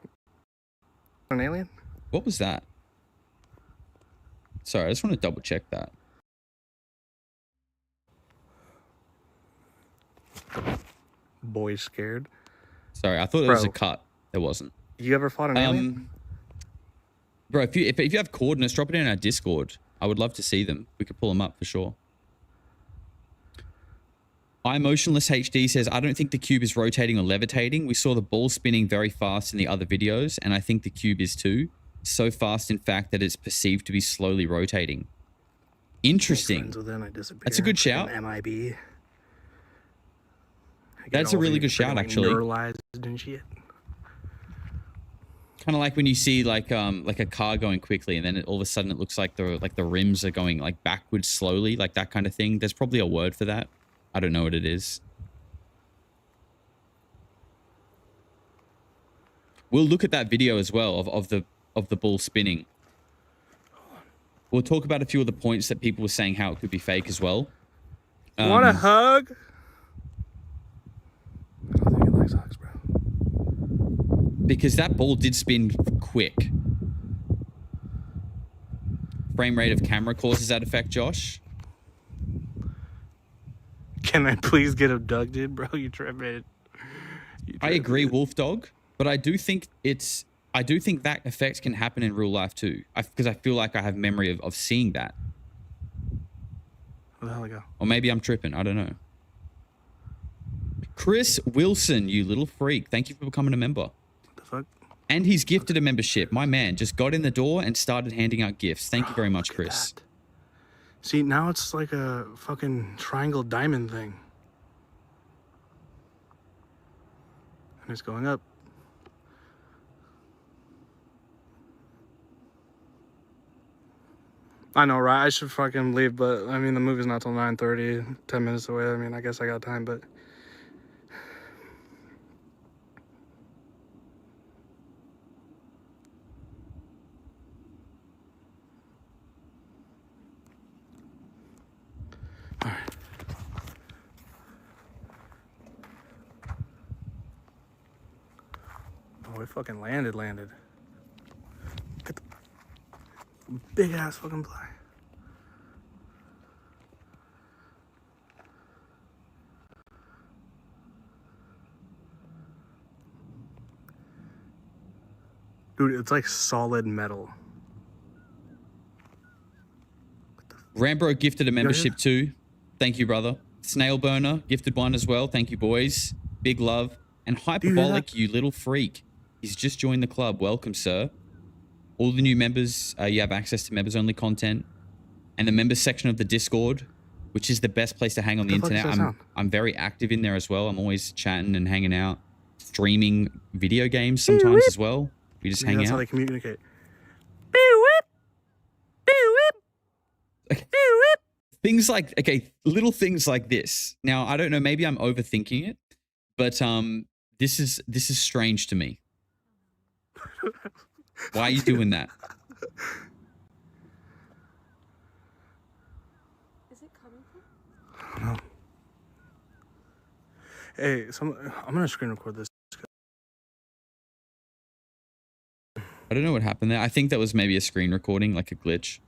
An alien? What was that? Sorry, I just want to double check that. Boys scared. Sorry, I thought it was a cut. There wasn't. You ever fought an alien? Bro, if you have coordinates, drop it in our Discord. I would love to see them. We could pull them up for sure. iMotionless HD says, I don't think the cube is rotating or levitating. We saw the ball spinning very fast in the other videos, and I think the cube is too. So fast, in fact, that it's perceived to be slowly rotating. Interesting. That's a good shout. MIB. That's a really good shout, actually. Neuralized and shit. Kind of like when you see like a car going quickly, and then all of a sudden it looks like the rims are going like backwards slowly, like that kind of thing. There's probably a word for that. I don't know what it is. We'll look at that video as well of the ball spinning. We'll talk about a few of the points that people were saying how it could be fake as well. Want a hug? I don't think it likes hugs, bro. Because that ball did spin quick. Frame rate of camera causes that effect, Josh. Can I please get abducted, bro? You tripping. I agree, Wolf Dog, but I do think that effect can happen in real life too. Because I feel like I have memory of seeing that. Where the hell I go? Or maybe I'm tripping. I don't know. Chris Wilson, you little freak. Thank you for becoming a member. What the fuck? And he's gifted a membership. My man just got in the door and started handing out gifts. Thank you very much, Chris. See, now it's like a fucking triangle diamond thing. And it's going up. I know, right? I should fucking leave, but I mean, the movie's not till 9:30, 10 minutes away. I mean, I guess I got time, but... All right. Oh, it fucking landed. Get the big ass fucking fly. Dude, it's like solid metal. Rambro gifted a membership too. Thank you, brother. Snail Burner gifted one as well. Thank you, boys. Big love. And Hyperbolic, you little freak. He's just joined the club. Welcome, sir. All the new members, you have access to members-only content. And the members section of the Discord, which is the best place to hang on the internet. I'm very active in there as well. I'm always chatting and hanging out. Streaming video games sometimes as well. We just hang out. That's how they communicate. Things like, okay, little things like this. Now, I don't know, maybe I'm overthinking it, but this is strange to me. Why are you doing that? Is it coming from? I don't know. Hey, I'm gonna screen record this. I don't know what happened there. I think that was maybe a screen recording, like a glitch.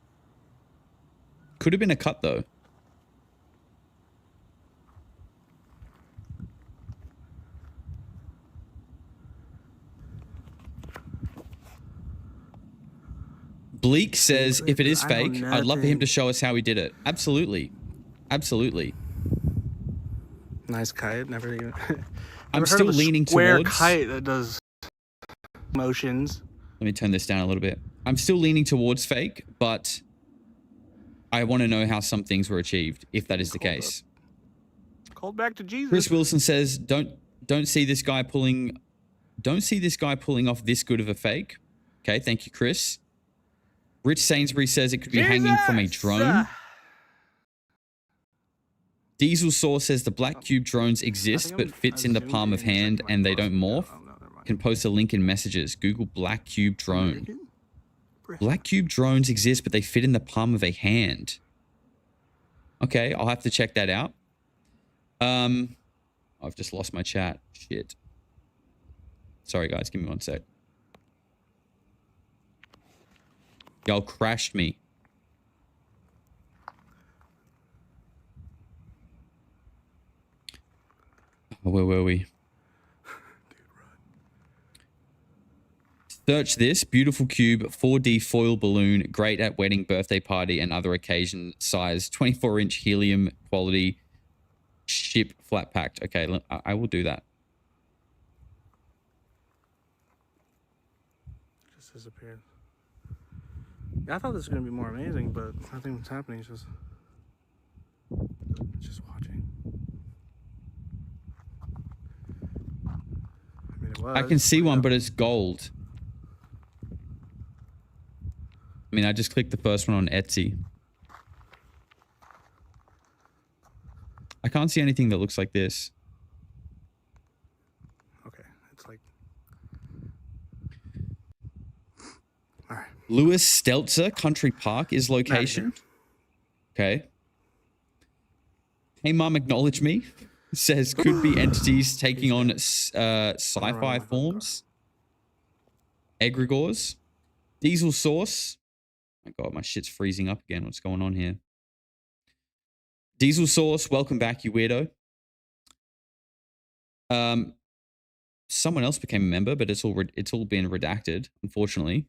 Could have been a cut though. Bleak says, if it is fake, I'd love for him to show us how he did it. Absolutely. Absolutely. Nice kite. Never even. I'm still leaning square towards... kite that does motions. Let me turn this down a little bit. I'm still leaning towards fake, but I want to know how some things were achieved, if that is the case. Called back to Jesus. Chris Wilson says, don't see this guy pulling off this good of a fake. Okay, thank you, Chris. Rich Sainsbury says it could be hanging from a drone. Diesel Saw says the black cube drones exist but fits in the palm of hand and they don't morph. Can post a link in messages. Google black cube drone. Black cube drones exist but they fit in the palm of a hand. Okay, I'll have to check that out. I've just lost my chat. Shit. Sorry, guys. Give me 1 sec. Y'all crashed me. Where were we? Search this. Beautiful cube, 4D foil balloon, great at wedding, birthday party, and other occasion size, 24-inch helium quality, ship flat packed. Okay, I will do that. Just disappeared. Yeah, I thought this was going to be more amazing, but nothing was happening. It's just watching. I mean, it was. I can see one, but it's gold. I mean, I just clicked the first one on Etsy. I can't see anything that looks like this. Okay, it's like... All right. Lewis Stelzer Country Park is location. Okay. Hey, Mom, acknowledge me. Says could be entities taking on sci-fi forms. Egregores. Diesel Source. Oh my God, my shit's freezing up again. What's going on here? Diesel Source, welcome back, you weirdo. Someone else became a member, but it's all been redacted, unfortunately.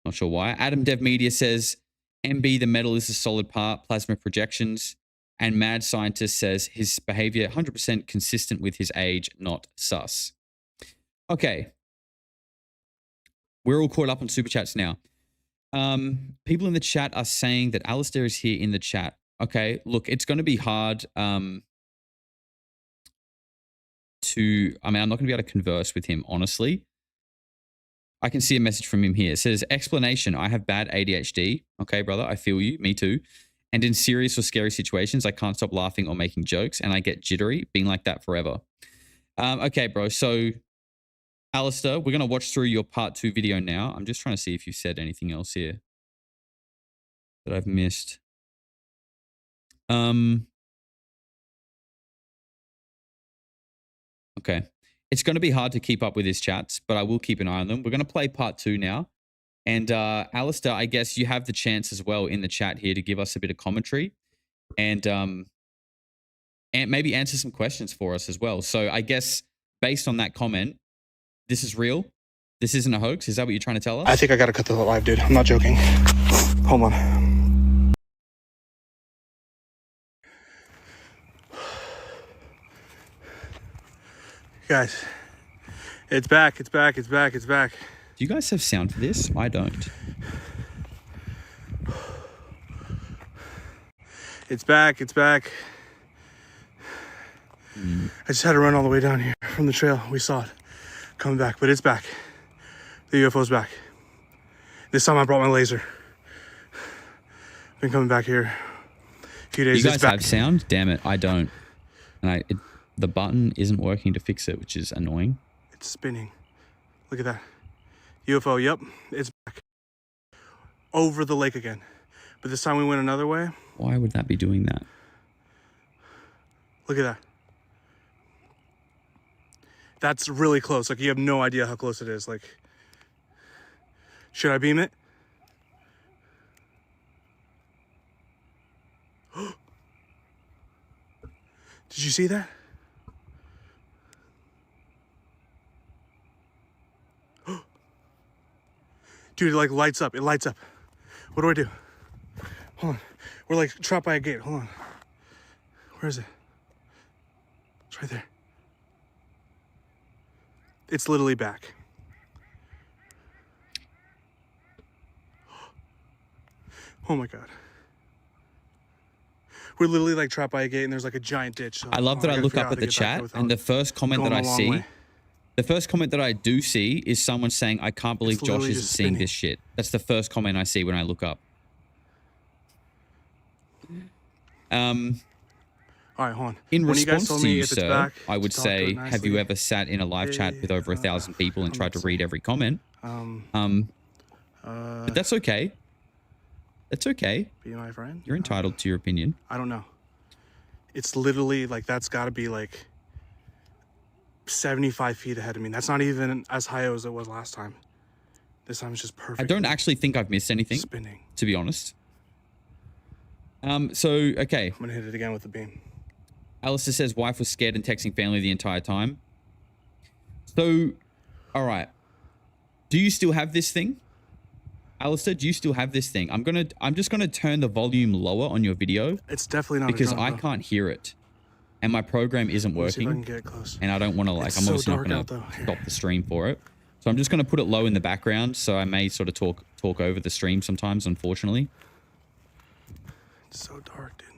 Not sure why. Adam Dev Media says, MB, the metal is a solid part, plasma projections. And Mad Scientist says his behavior 100% consistent with his age, not sus. Okay. We're all caught up on super chats now. People in the chat are saying that Alistair is here in the chat. Okay, look, it's going to be hard I'm not going to be able to converse with him, honestly. I can see a message from him here. It says, explanation, I have bad ADHD. Okay, brother, I feel you. Me too. And in serious or scary situations, I can't stop laughing or making jokes, and I get jittery, being like that forever. Okay, bro, so Alistair, we're going to watch through your part 2 video now. I'm just trying to see if you said anything else here that I've missed. Okay. It's going to be hard to keep up with his chats, but I will keep an eye on them. We're going to play part 2 now. And Alistair, I guess you have the chance as well in the chat here to give us a bit of commentary and maybe answer some questions for us as well. So I guess based on that comment, this is real. This isn't a hoax. Is that what you're trying to tell us? I think I got to cut the live, dude. I'm not joking. Hold on. Guys, it's back. It's back. It's back. It's back. Do you guys have sound for this? I don't. It's back. It's back. I just had to run all the way down here from the trail. We saw it coming back, but it's back. The UFO's back. This time I brought my laser. Been coming back here a few days. You guys have sound? Damn it, I don't. And the button isn't working to fix it, which is annoying. It's spinning. Look at that. UFO, yep, it's back. Over the lake again. But this time we went another way. Why would that be doing that? Look at that. That's really close. Like, you have no idea how close it is. Like, should I beam it? Did you see that? Dude, it like lights up. It lights up. What do I do? Hold on. We're like trapped by a gate. Hold on. Where is it? It's right there. It's literally back. Oh my God. We're literally like trapped by a gate and there's like a giant ditch. So, I love that I look up at the chat and the first comment that I see, the first comment that I do see is someone saying, I can't believe Josh isn't seeing this shit. That's the first comment I see when I look up. All right, hold on. In response to you, sir, I would say, have you ever sat in a live chat with over 1,000 people and tried to read every comment? But that's okay. That's okay. Be my friend. You're entitled to your opinion. I don't know. It's literally like, that's got to be like 75 feet ahead of me. That's not even as high as it was last time. This time it's just perfect. I don't actually think I've missed anything, spinning. to be honest. So, okay. I'm gonna hit it again with the beam. Alistair says wife was scared and texting family the entire time. So, all right. Do you still have this thing? Alistair, do you still have this thing? I'm just gonna turn the volume lower on your video. It's definitely not because a drone, I can't hear it. And my program isn't Let me see if I working. can get it close. And I don't want to like, It's I'm so obviously not dark going out, to though. stop the stream for it. So I'm just going to put it low in the background. So I may sort of talk over the stream sometimes, unfortunately. It's so dark, dude.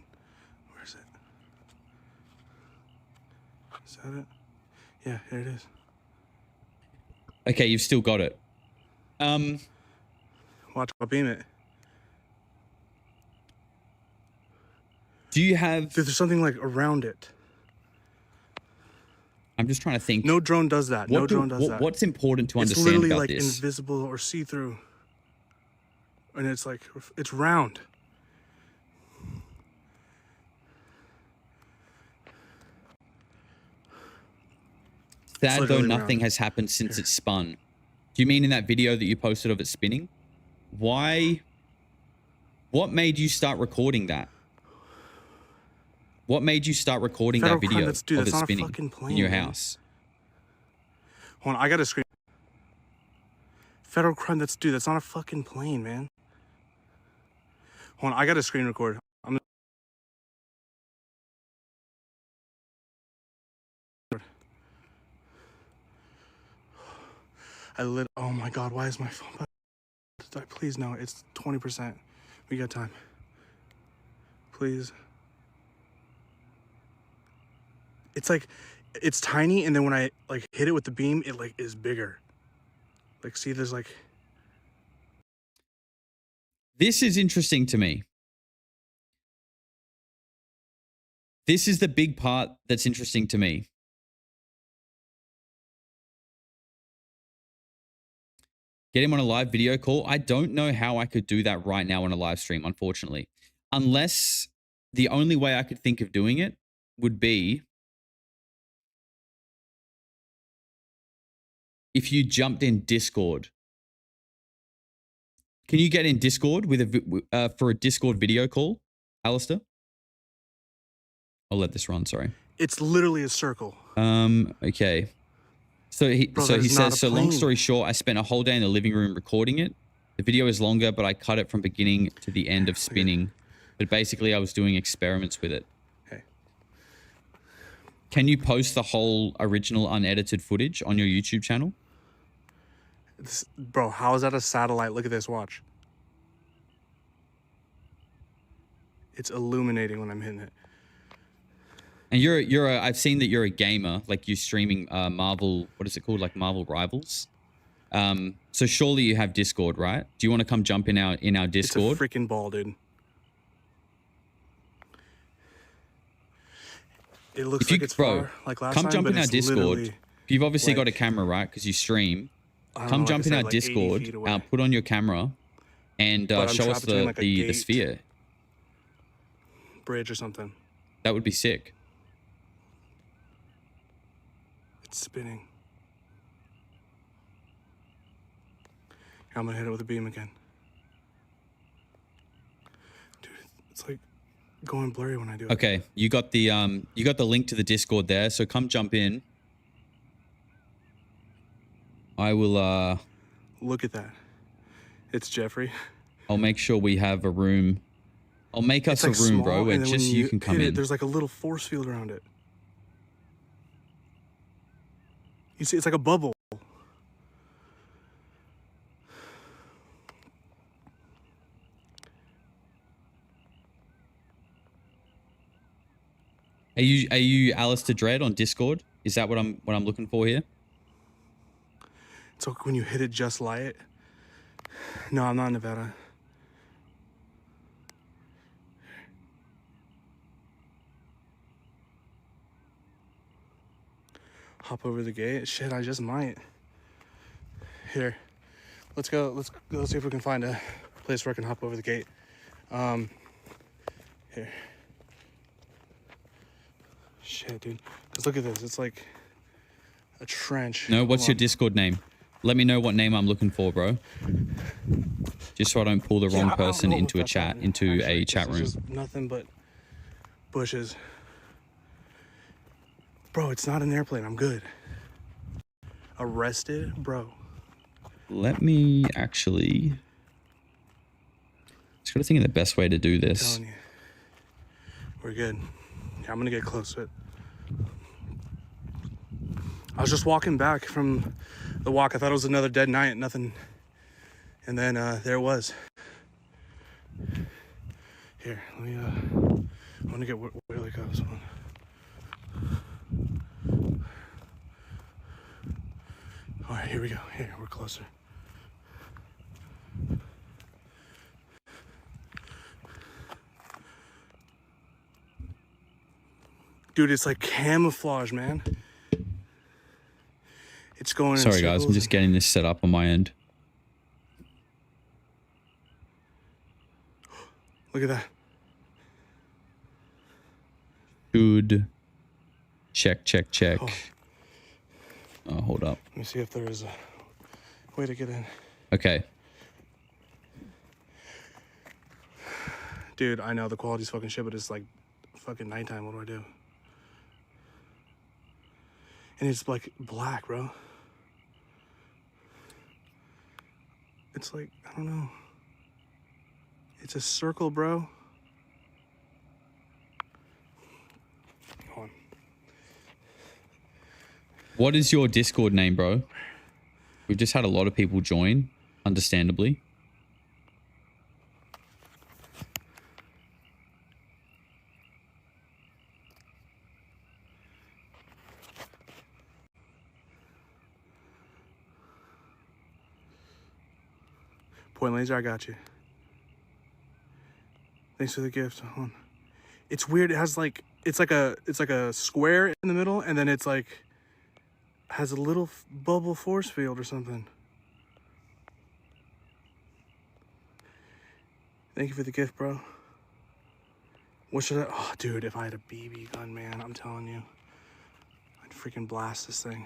Where is it? Is that it? Yeah, here it is. Okay, you've still got it. Watch, I'll beam it. Do you have... Dude, there's something like around it. I'm just trying to think. No drone does that. No drone does that. What's important to It's understand literally about like this? invisible or see-through. And it's like, it's round. Sad though, literally nothing round. has happened since it spun. Do you mean in that video that you posted of it spinning? Why? What made you start recording that? What made you start recording Federal that crime, video that's- dude, of it that's not a spinning fucking plane, in your man. house? Hold on, I got a screen. Federal crime, that's not a fucking plane, man. Hold on, I got a screen record. Oh my God, why is my phone about to die? Please, no, it's 20%. We got time. Please. It's like, it's tiny, and then when I like hit it with the beam, it like is bigger. Like, see, there's like... This is interesting to me. This is the big part that's interesting to me. Get him on a live video call. I don't know how I could do that right now on a live stream, unfortunately. Unless the only way I could think of doing it would be if you jumped in Discord. Can you get in Discord with for a Discord video call, Alistair? I'll let this run, sorry. It's literally a circle. Okay. So he Bro, so that he is not says, a so long plane. story short, I spent a whole day in the living room recording it. The video is longer, but I cut it from beginning to the end of spinning. But basically I was doing experiments with it. Okay. Can you post the whole original unedited footage on your YouTube channel? Bro, how is that a satellite? Look at this, watch. It's illuminating when I'm hitting it. And I've seen that you're a gamer, like you're streaming Marvel, what is it called? Like Marvel Rivals. So surely you have Discord, right? Do you want to come jump in our Discord? It's a freaking ball, dude. It looks like it's far, like last time, come jump but in our it's Discord. literally, You've obviously got a like, camera, right? Because you stream. I don't Come know, jump like in I our said, like 80 Discord. feet away. Put on your camera and But I'm show us trapped between, like, a the gate. sphere. Bridge or something. That would be sick. It's spinning. I'm gonna hit it with a beam again. Dude, it's like going blurry when I do it. Okay, you got the link to the Discord there, so come jump in. I will Look at that. It's Jeffrey. I'll make sure we have a room. I'll make us It's like a room, small, bro, where and then just when you can come hit it, in. there's like a little force field around it. You see, it's like a bubble. Are you Alistair Dread on Discord? Is that what I'm looking for here? It's like when you hit it just light. No, I'm not in Nevada. Hop over the gate. Shit, I just might. Here, let's go. Let's see if we can find a place where I can hop over the gate. Here. Shit, dude. Because look at this. It's like a trench. No, what's Hold your on. Discord name? Let me know what name I'm looking for, bro. Just so I don't pull the Yeah, wrong I don't person know into what a that's chat, happening. into Actually, a chat this is room. just nothing but bushes. Bro, it's not an airplane. I'm good. Arrested? Bro. Let me actually... Just gotta think of the best way to do I'm this. telling you. We're good. Yeah, I'm gonna get close to it. I was just walking back from the walk. I thought it was another dead night, nothing. And then there it was. Here, let me, I wanna get where it goes. Hold on. All right, here we go. Here, we're closer. Dude, it's like camouflage, man. It's going in Sorry, guys. I'm circles just getting this set up on my end. Look at that. Good. Check, check, check. Oh. Oh, hold up. Let me see if there is a way to get in. Okay. Dude, I know the quality's fucking shit, but it's like fucking nighttime. What do I do? And it's like black, bro. It's like, I don't know. It's a circle, bro. Hold on. What is your Discord name, bro? We've just had a lot of people join, understandably. Point laser, I got you. Thanks for the gift. Hold on. It's weird. It has like it's like a square in the middle, and then it's like has a little bubble force field or something. Thank you for the gift, bro. What should I? Oh, dude, if I had a BB gun, man, I'm telling you, I'd freaking blast this thing.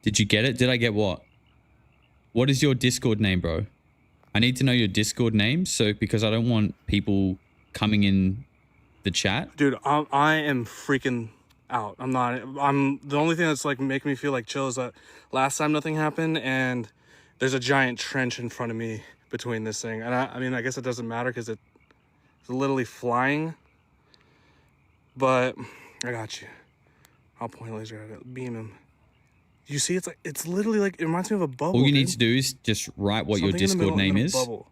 Did you get it? Did I get what? What is your Discord name, bro? I need to know your Discord name, so because I don't want people coming in the chat. Dude, I am freaking out. I'm the only thing that's like making me feel like chill is that last time nothing happened, and there's a giant trench in front of me between this thing. And I mean, I guess it doesn't matter because it's literally flying. But I got you. I'll point laser at it. Beam him. You see, it's literally like, it reminds me of a bubble. All you dude. need to do is just write what Something your Discord in the middle, name and then a is, bubble.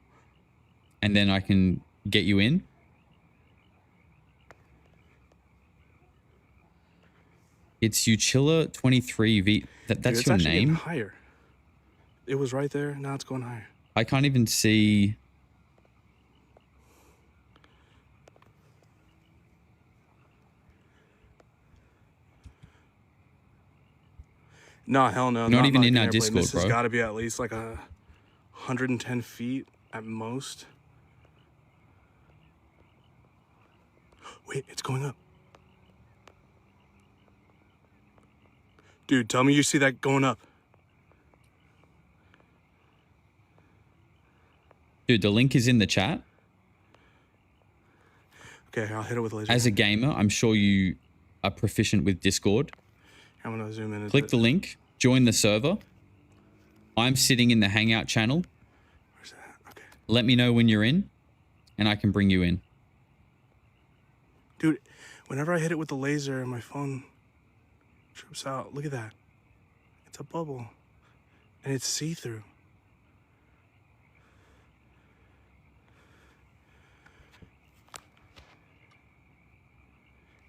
and then I can get you in. It's Uchilla23V. That's Dude, it's your actually getting name? higher. It was right there. Now it's going higher. I can't even see. No, hell no. Not even like in an our airplane. Discord, This bro. has got to be at least like 110 feet at most. Wait, it's going up. Dude, tell me you see that going up. Dude, the link is in the chat. Okay, I'll hit it with a laser. As a gamer, I'm sure you are proficient with Discord. I'm going to zoom in. Click the link, join the server. I'm sitting in the Hangout channel. Where's that? Okay. Let me know when you're in, and I can bring you in. Dude, whenever I hit it with the laser and my phone trips out, look at that. It's a bubble. And it's see-through.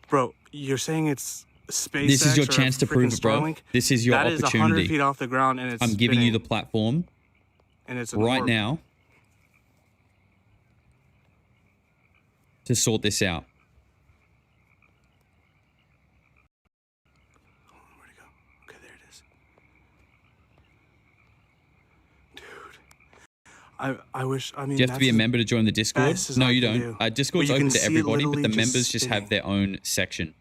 Bro, you're saying it's SpaceX? This is your or chance to freaking prove it, bro. Starlink? This is your That is 100 opportunity. feet off the ground, and it's I'm giving you the spinning, platform and it's an right orb. now to sort this out. Where'd it go? Okay, there it is. Dude, I wish. I mean, Do you have to be a member to join the Discord? best as No, I you can don't. do. Discord's But you open can to see it everybody, but the literally just members just have spinning. their own section.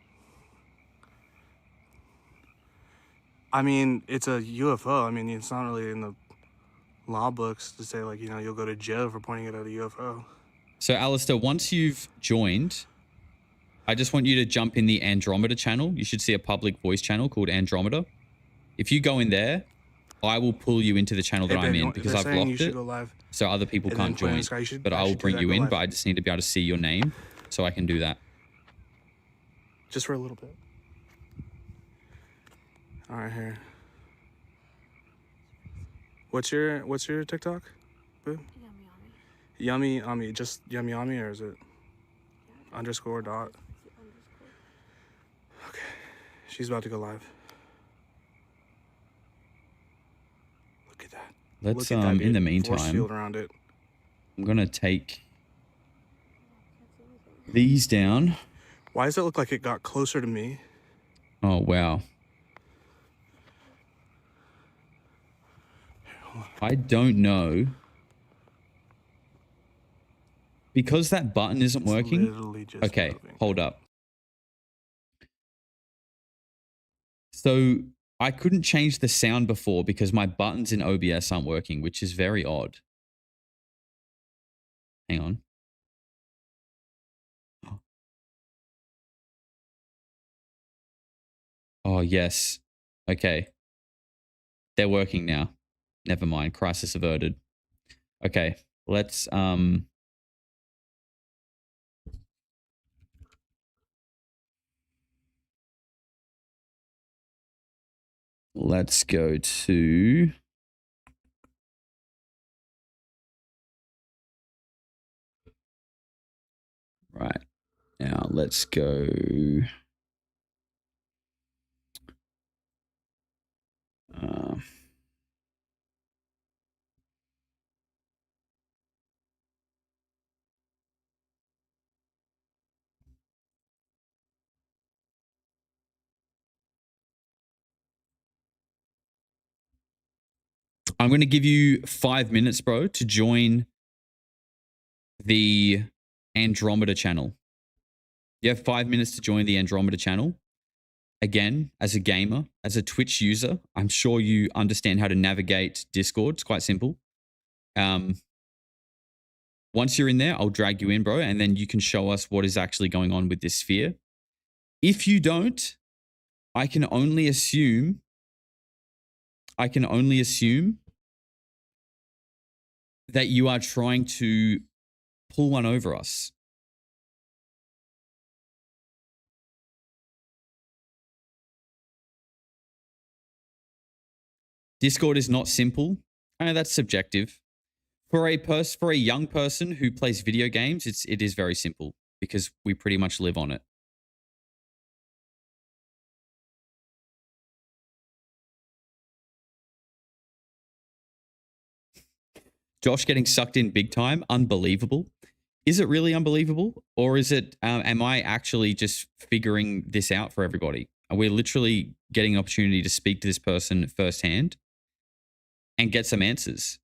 I mean, it's a UFO. I mean, it's not really in the law books to say, like, you know, you'll go to jail for pointing it at a UFO. So, Alistair, once you've joined, I just want you to jump in the Andromeda channel. You should see a public voice channel called Andromeda. If you go in there, I will pull you into the channel that Hey, I'm babe, in because they're I've saying you locked should it, go live. so other people And then can't put it in the join. sky. You should But I will actually do bring that, you go in, live. but I just need to be able to see your name, so I can do that. Just for a little bit. All right, here. What's your TikTok? Boo? Yummy, Yummy, just yummy, or is it underscore dot? Okay, she's about to go live. Look at that. Let's Look at that, in the dude. Force meantime, field around it. I'm gonna take these down. Why does it look like it got closer to me? Oh wow. I don't know. Because that button isn't It's working. literally just Okay, moving. hold up. So I couldn't change the sound before because my buttons in OBS aren't working, which is very odd. Hang on. Oh, yes. Okay. They're working now. Never mind. Crisis averted. Okay. Let's go to right. Now let's go I'm going to give you 5 minutes, bro, to join the Andromeda channel. You have 5 minutes to join the Andromeda channel. Again, as a gamer, as a Twitch user, I'm sure you understand how to navigate Discord. It's quite simple. Once you're in there, I'll drag you in, bro, and then you can show us what is actually going on with this sphere. If you don't, I can only assume that you are trying to pull one over us. Discord is not simple. That's subjective. For a young person who plays video games, it is very simple because we pretty much live on it. Josh getting sucked in big time, unbelievable. Is it really unbelievable, or is it? Am I actually just figuring this out for everybody? Are we literally getting an opportunity to speak to this person firsthand and get some answers?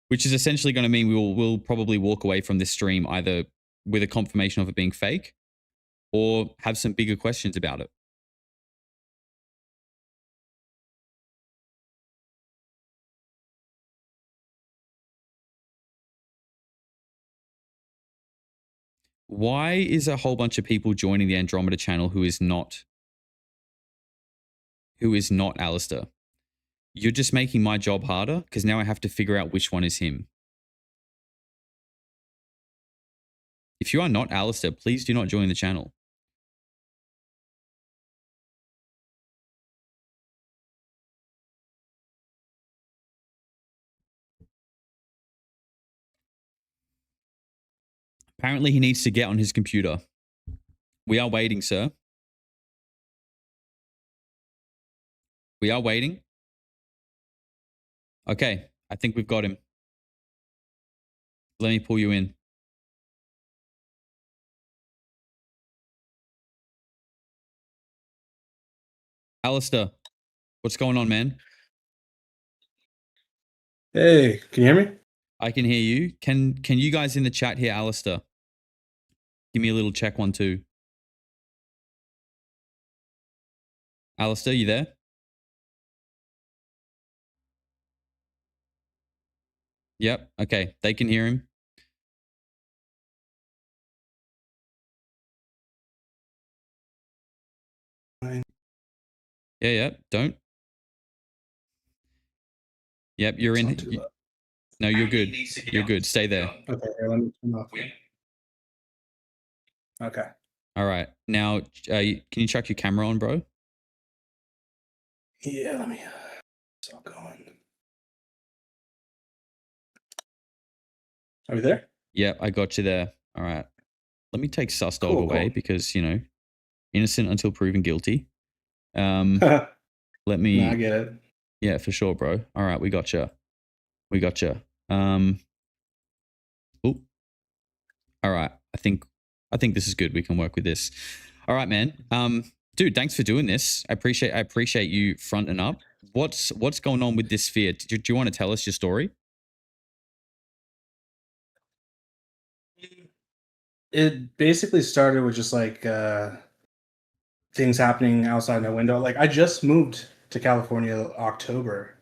Which is essentially going to mean we'll probably walk away from this stream either with a confirmation of it being fake or have some bigger questions about it. Why is a whole bunch of people joining the Andromeda channel who is not Alistair? You're just making my job harder because now I have to figure out which one is him. If you are not Alistair, please do not join the channel. Apparently, he needs to get on his computer. We are waiting, sir. We are waiting. Okay, I think we've got him. Let me pull you in. Alistair, what's going on, man? Hey, can you hear me? I can hear you. Can you guys in the chat hear Alistair? Give me a little check 1, 2. Alistair, you there? Yep. Okay. They can hear him. Fine. Yeah. Don't. Yep. You're It's in. not too loud. No, you're good. You're good. Stay there. Okay, here, let me turn off. Okay. All right. Now, can you chuck your camera on, bro? Yeah, let me. It's all going. Are we there? Yep. I got you there. All right. Let me take sus dog Cool, away cool. because, innocent until proven guilty. Let me. No, I get it. Yeah, for sure, bro. All right. We gotcha. Oh, all right. I think this is good. We can work with this. All right, man. Dude, thanks for doing this. I appreciate you fronting up. What's going on with this sphere? Do you want to tell us your story? It basically started with just like things happening outside my window. Like I just moved to California October,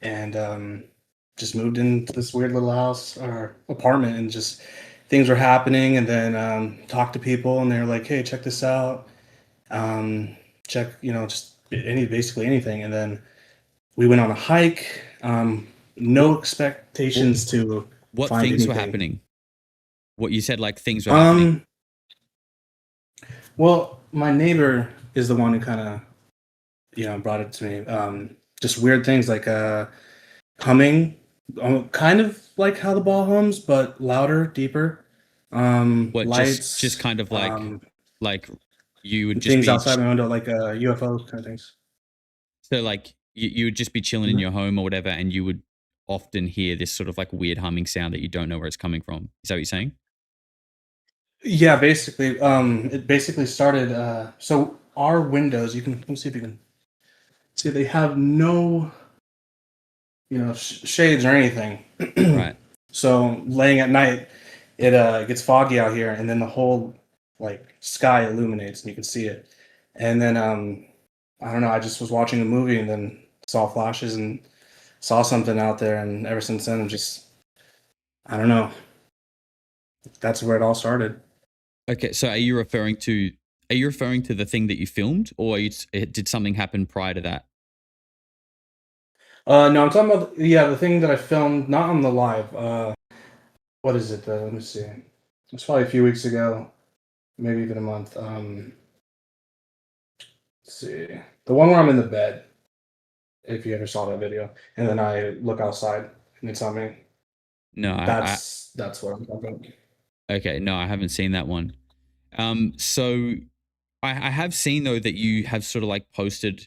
and just moved into this weird little house or apartment, and just things were happening. And then talked to people, and they're like, "Hey, check this out. Check, just basically anything." And then we went on a hike. No expectations to What find things were anything. happening? What you said, like things were happening. Well, my neighbor is the one who kind of, brought it to me. Just weird things like humming, kind of like how the ball hums, but louder, deeper. What Lights, just kind of like you would just things be outside my window, like UFO kind of things. so like you would just be chilling in your home or whatever, and you would often hear this sort of like weird humming sound that you don't know where it's coming from. Is that what you're saying? Yeah, basically. It basically started. So our windows, let's see if you can see. They have no, shades or anything. Right. So laying at night, it gets foggy out here, and then the whole like sky illuminates, and you can see it. And then I don't know. I just was watching a movie, and then saw flashes and saw something out there, and ever since then, I don't know. That's where it all started. Okay, so are you referring to the thing that you filmed, or did something happen prior to that? No, I'm talking about the thing that I filmed, not on the live. What is it? Let me see. It's probably a few weeks ago, maybe even a month. Let's see, the one where I'm in the bed. If you ever saw that video, and then I look outside and it's on me. No, That's what I'm talking about. Okay, no, I haven't seen that one. So I have seen though that you have sort of like posted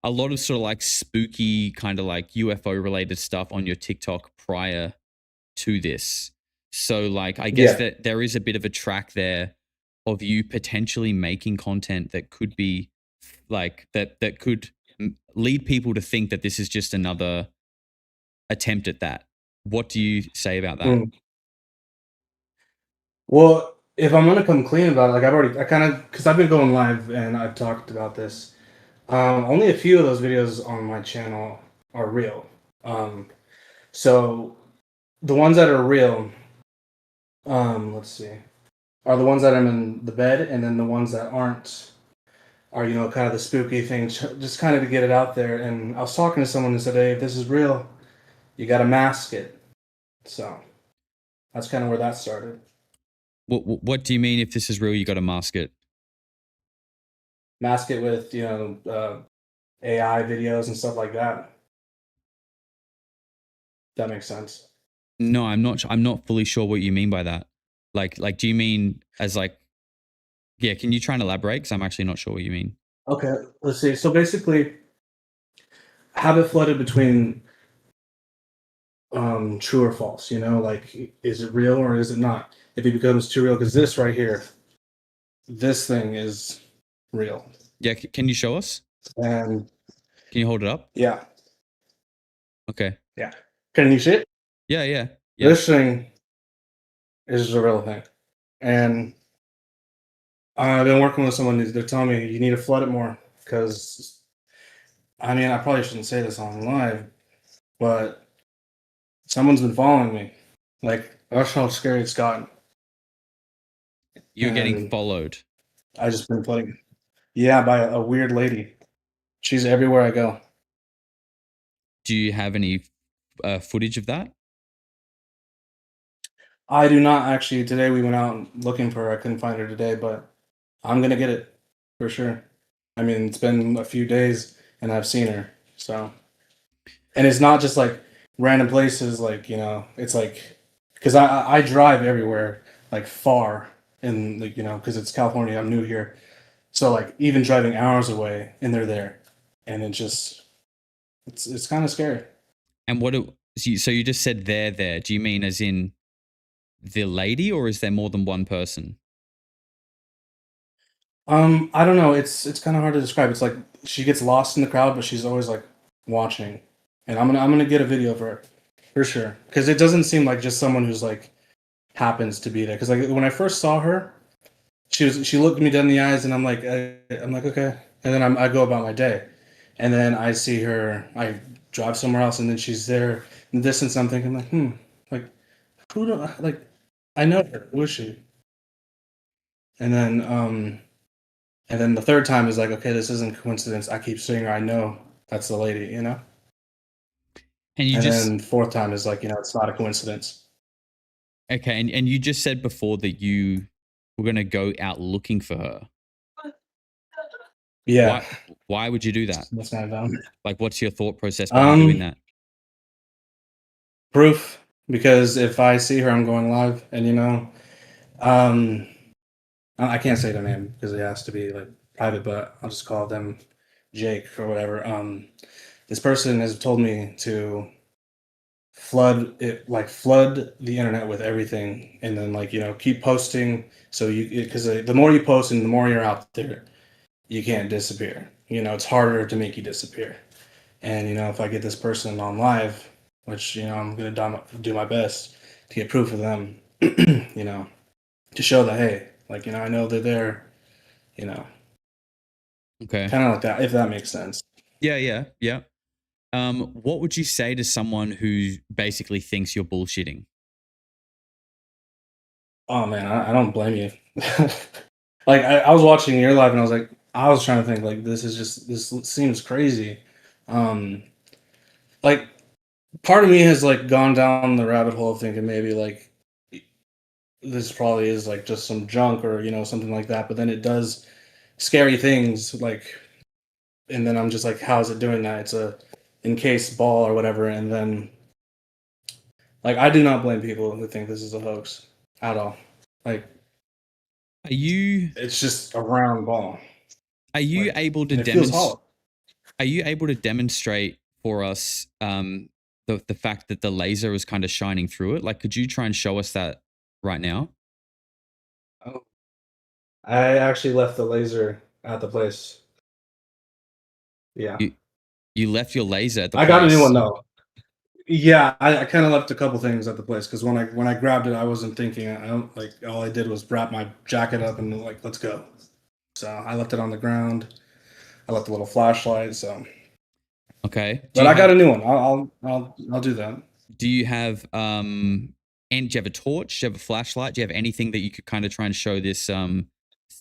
a lot of sort of like spooky kind of like UFO related stuff on your TikTok prior to this. So like I guess that there is a bit of a track there of you potentially making content that could be like that could lead people to think that this is just another attempt at that. What do you say about that? Well, if I'm gonna come clean about it, like because I've been going live and I've talked about this. Only a few of those videos on my channel are real. So the ones that are real, let's see, are the ones that I'm in the bed, and then the ones that aren't are kind of the spooky thing, just kind of to get it out there. And I was talking to someone and said, "Hey, if this is real, you got to mask it." So that's kind of where that started. What do you mean if this is real, you got to mask it? Mask it with AI videos and stuff like that. That makes sense. No, I'm not fully sure what you mean by that. Like do you mean as like, yeah, can you try and elaborate? Because I'm actually not sure what you mean. Okay, let's see. So basically, have it flooded between true or false. Like, is it real or is it not? If it becomes too real, because this right here, this thing is real. Yeah, can you show us? And can you hold it up? Yeah. Okay. Yeah. Can you see it? Yeah, yeah, yeah. This thing is a real thing, and I've been working with someone. They're telling me you need to flood it more because I mean I probably shouldn't say this on live, but someone's been following me. Like that's how scary it's gotten, You're getting and followed. I just been putting yeah by a weird lady. She's everywhere I go. Do you have any footage of that? I do not actually. Today we went out looking for her. I couldn't find her today, but I'm gonna get it for sure. I mean, it's been a few days and I've seen her. So, and it's not just like random places. Like it's like because I drive everywhere, like far, and like because it's California. I'm new here, so like even driving hours away, and they're there, and it's kind of scary. And so you just said they're there. Do you mean as in the lady, or is there more than one person? I don't know. It's kind of hard to describe. It's like she gets lost in the crowd, but she's always like watching. And I'm gonna get a video of her for sure because it doesn't seem like just someone who's like happens to be there. Because like when I first saw her, she looked me dead in the eyes, and I'm like okay, and then I go about my day, and then I see her. I drive somewhere else, and then she's there in the distance. I'm thinking like like who do like I know her. Who is she? And then And then the third time is like, okay, this isn't coincidence. I keep seeing her. I know that's the lady. And you And just then fourth time is like, it's not a coincidence. okay, and you just said before that you were gonna go out looking for her. Yeah, Why would you do that? that's kind of dumb. Like, what's your thought process behind doing that? Proof, because if I see her, I'm going live, and um, I can't say their name because it has to be like private, but I'll just call them Jake or whatever. This person has told me to flood the internet with everything, and then keep posting. So because the more you post and the more you're out there, you can't disappear. It's harder to make you disappear. And if I get this person on live, which I'm gonna do my best to get proof of them, to show that hey, I know they're there, you know, Okay. kind of like that, if that makes sense. Yeah, yeah, yeah. What would you say to someone who basically thinks you're bullshitting? Oh man, I don't blame you. Like I was watching your live and I was trying to think like this seems crazy. Um, like part of me has like gone down the rabbit hole of thinking maybe like this probably is like just some junk or something like that. But then it does scary things like, and then I'm just like, how is it doing that? It's a encased ball or whatever, and then like I do not blame people who think this is a hoax at all. Like Are you it's just a round ball. Like, able to and it feels demonstrate? hollow. Are you able to demonstrate for us the fact that the laser is kind of shining through it? Like, could you try and show us that right now? Oh. I actually left the laser at the place. Yeah. You you left your laser at the I got a new place. one though. Yeah, I kind of left a couple things at the place because when I grabbed it, I wasn't thinking. I don't like all I did was wrap my jacket up and like let's go. So I left it on the ground. I left a little flashlight. So, Okay. but I got a new one. I'll do that. Do you have and do you have a torch? Do you have a flashlight? Do you have anything that you could kind of try and show this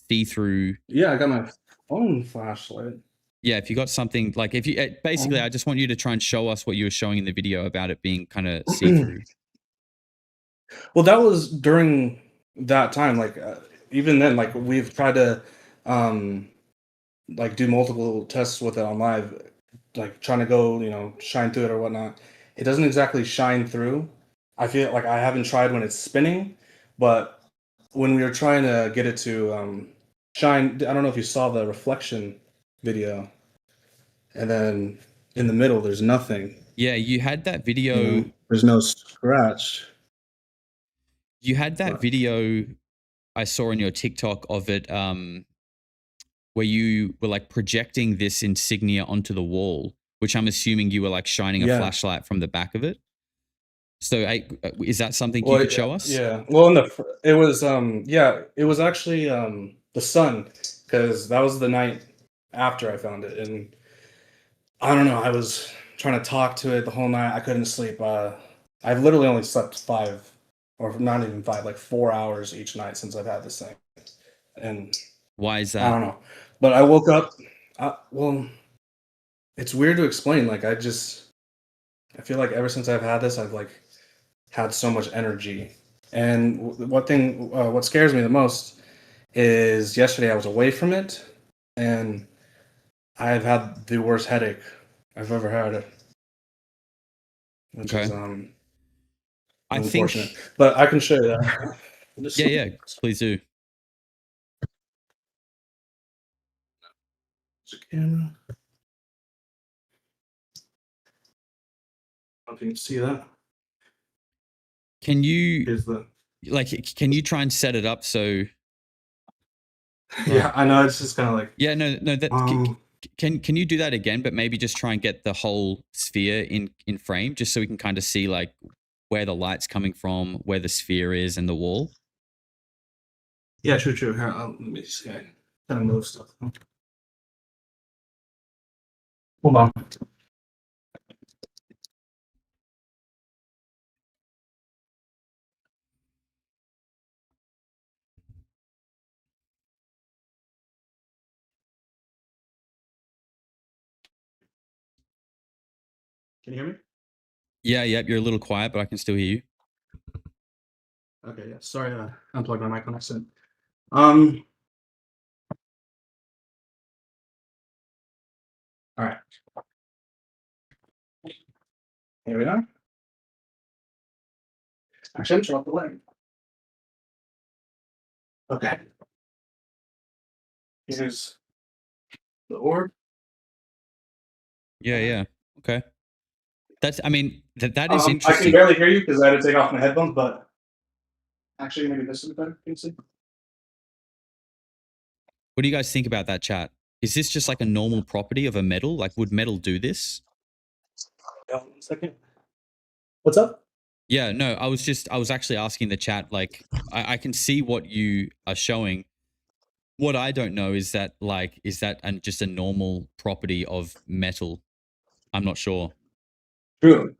see through? Yeah, I got my phone flashlight. Yeah, if you got something like if you basically, I just want you to try and show us what you were showing in the video about it being kind of see through. Well, that was during that time. Like even then, like we've tried to like do multiple tests with it on live, like trying to go, shine through it or whatnot. It doesn't exactly shine through. I feel like I haven't tried when it's spinning, but when we were trying to get it to shine, I don't know if you saw the reflection video, and then in the middle there's nothing. Yeah, you had that video. There's no scratch. You had that video I saw on your TikTok of it where you were like projecting this insignia onto the wall, which I'm assuming you were like shining a flashlight from the back of it. So is that something you Well, could show us? yeah. Well, it was it was actually the sun, because that was the night after I found it, and I don't know. I was trying to talk to it the whole night. I couldn't sleep. I've literally only slept 5, or not even 5, like 4 hours each night since I've had this thing, and Why is I don't that? know. But I woke up. Well, it's weird to explain. Like I feel like ever since I've had this, I've like had so much energy. And what scares me the most is yesterday I was away from it, and I've had the worst headache I've ever had, which is Okay. I unfortunate. think, But I can show you that. yeah, please do. Camera. I don't know if you can see that. Can you Here's the. can you try and set it up so? Yeah, I know. It's just kind of like. Yeah, no, that Um, can you do that again, but maybe just try and get the whole sphere in frame, just so we can kind of see like where the light's coming from, where the sphere is, and the wall. yeah, true. Here, let me see. I kind of move stuff. Hold on. Can you hear me? Yeah, you're a little quiet, but I can still hear you. Okay, yeah. Sorry, unplugged my mic on accident. Um, all right. Here we are. Actually, I'm turning off the light. Okay. Here's the orb. Yeah. Okay. I mean, that is I can interesting. barely hear you because I had to take off my headphones, but actually, maybe this is better. Can you see? What do you guys think about that, chat? Is this just like a normal property of a metal? Like, would metal do this? Yeah, 1 second. What's up? Yeah, no, I was actually asking the chat, like, I can see what you are showing. What I don't know is that, like, is that just a normal property of metal? I'm not sure. True.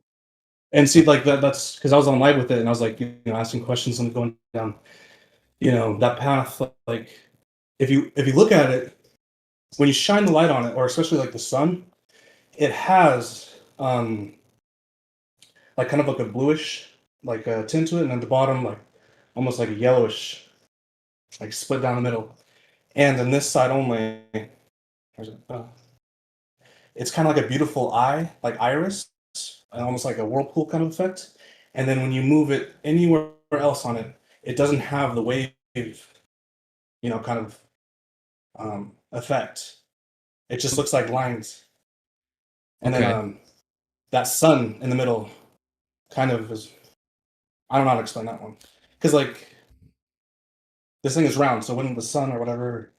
And see, like that's because I was on live with it, and I was like, asking questions and going down, that path. Like, if you look at it, when you shine the light on it, or especially like the sun, it has like kind of like a bluish like tint to it, and at the bottom like almost like a yellowish, like split down the middle. And then this side only, where's it? It's kind of like a beautiful eye, like iris, and almost like a whirlpool kind of effect. And then when you move it anywhere else on it, it doesn't have the wave, kind of effect. It just looks like lines. And Okay. then that sun in the middle kind of is. I don't know how to explain that one, because like this thing is round, so wouldn't the sun or whatever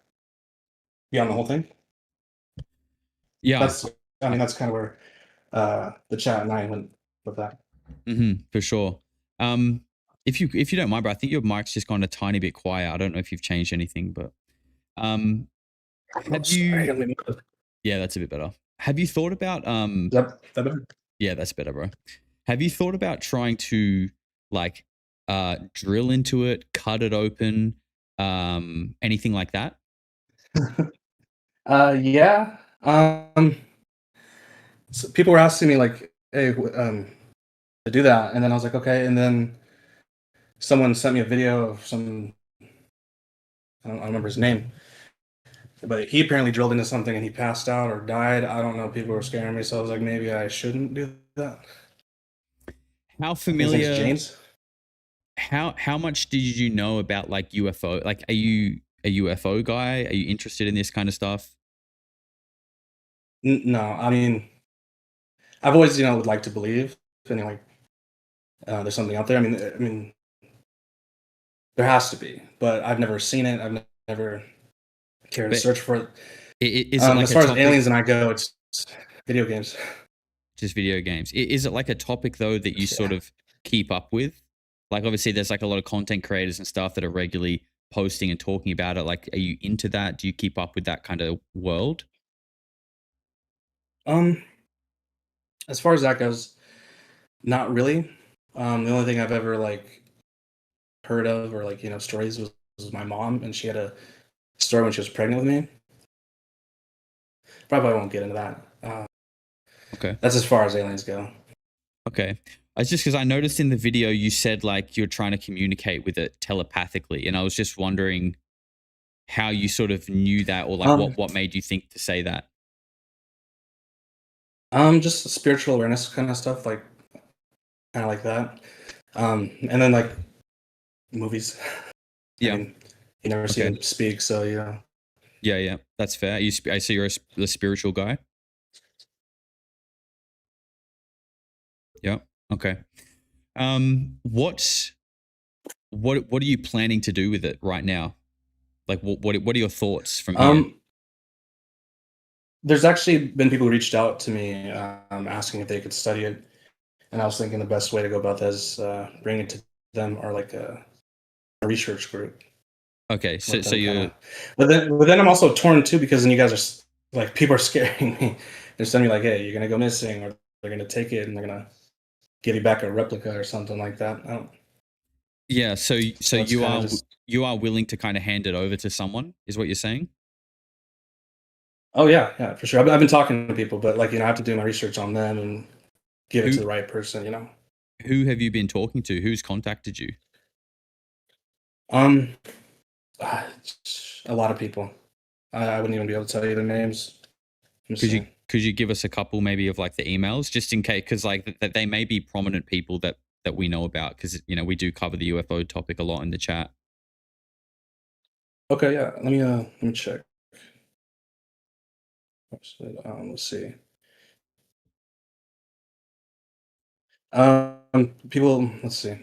be on the whole thing? Yeah. That's kind of where the chat and I went with that. For sure. If you don't mind, bro, I think your mic's just gone a tiny bit quiet. I don't know if you've changed anything, but have you? Yeah, that's a bit better. Have you thought about Yep, that better. Yeah, that's better, bro. Have you thought about trying to like drill into it, cut it open, anything like that? Yeah. So people were asking me like, "Hey, to do that," and then I was like, "Okay." And then someone sent me a video of some. I don't remember his name, but he apparently drilled into something and he passed out or died. I don't know. People were scaring me, so I was like, maybe I shouldn't do that. How His name's familiar? James. How much did you know about like UFO? Like, are you a UFO guy? Are you interested in this kind of stuff? No, I mean, I've always, would like to believe, and like, there's something out there. I mean, there has to be, but I've never seen it. I've never cared to search for it. Is it like as far as aliens and I go, it's video games. Just video games. Is it like a topic though that you sort of keep up with? Like, obviously, there's like a lot of content creators and stuff that are regularly posting and talking about it. Like, are you into that? Do you keep up with that kind of world? Um, as far as that goes, not really. The only thing I've ever like heard of or like stories was my mom, and she had a story when she was pregnant with me. Probably won't get into that. Okay. That's as far as aliens go. Okay. It's just because I noticed in the video you said like you're trying to communicate with it telepathically, and I was just wondering how you sort of knew that, or like what made you think to say that. Just spiritual awareness kind of stuff, like kind of like that. And then like movies. Yeah. I mean, you never see Okay. them speak, so yeah. Yeah, that's fair. I see you're the spiritual guy. Yeah. Okay. What are you planning to do with it right now? Like, what are your thoughts from here? There's actually been people who reached out to me asking if they could study it, and I was thinking the best way to go about that is bring it to them or like a research group. Okay, so Let them you're kinda, but then I'm also torn too because then you guys are like people are scaring me. They're sending me like, "Hey, you're gonna go missing," or they're gonna take it and they're gonna give you back a replica or something like that. I don't, yeah. So it's you kind of are just. you are willing to kind of hand it over to someone, is what you're saying? Oh yeah, yeah, for sure. I've been talking to people, but like I have to do my research on them and give it Who to the right person. who have you been talking to? Who's contacted you? Um, ah, a lot of people. I wouldn't even be able to tell you their names. Let me see. Could you give us a couple maybe of like the emails, just in case, because like that they may be prominent people that we know about, because we do cover the UFO topic a lot in the chat. Okay, yeah. Let me check. Let's see. People. Let's see.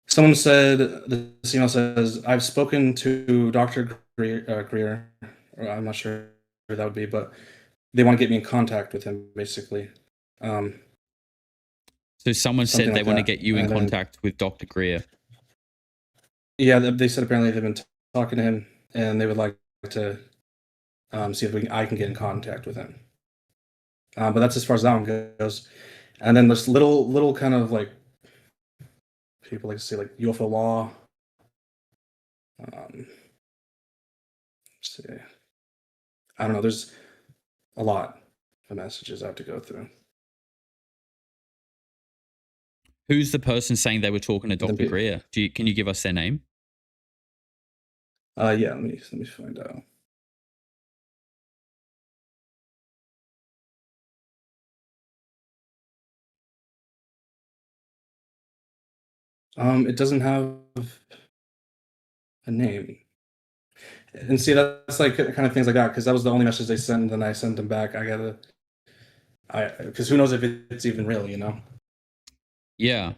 Someone said this email says I've spoken to Dr. Greer. I'm not sure who that would be, but they want to get me in contact with him, basically. Um, So someone said Something they like want to that. get you in And then contact with Dr. Greer. yeah, they said apparently they've been talking to him and they would like to see if I can get in contact with him. But that's as far as that one goes. And then there's little kind of like people like to say like UFO law. Let's see. I don't know. There's a lot of messages I have to go through. Who's the person saying they were talking to And then Dr. Greer? Can you give us their name? yeah, let me find out. It doesn't have a name. And see, that's like kind of things like that because that was the only message they sent, and then I sent them back. Because who knows if it's even real. Yeah.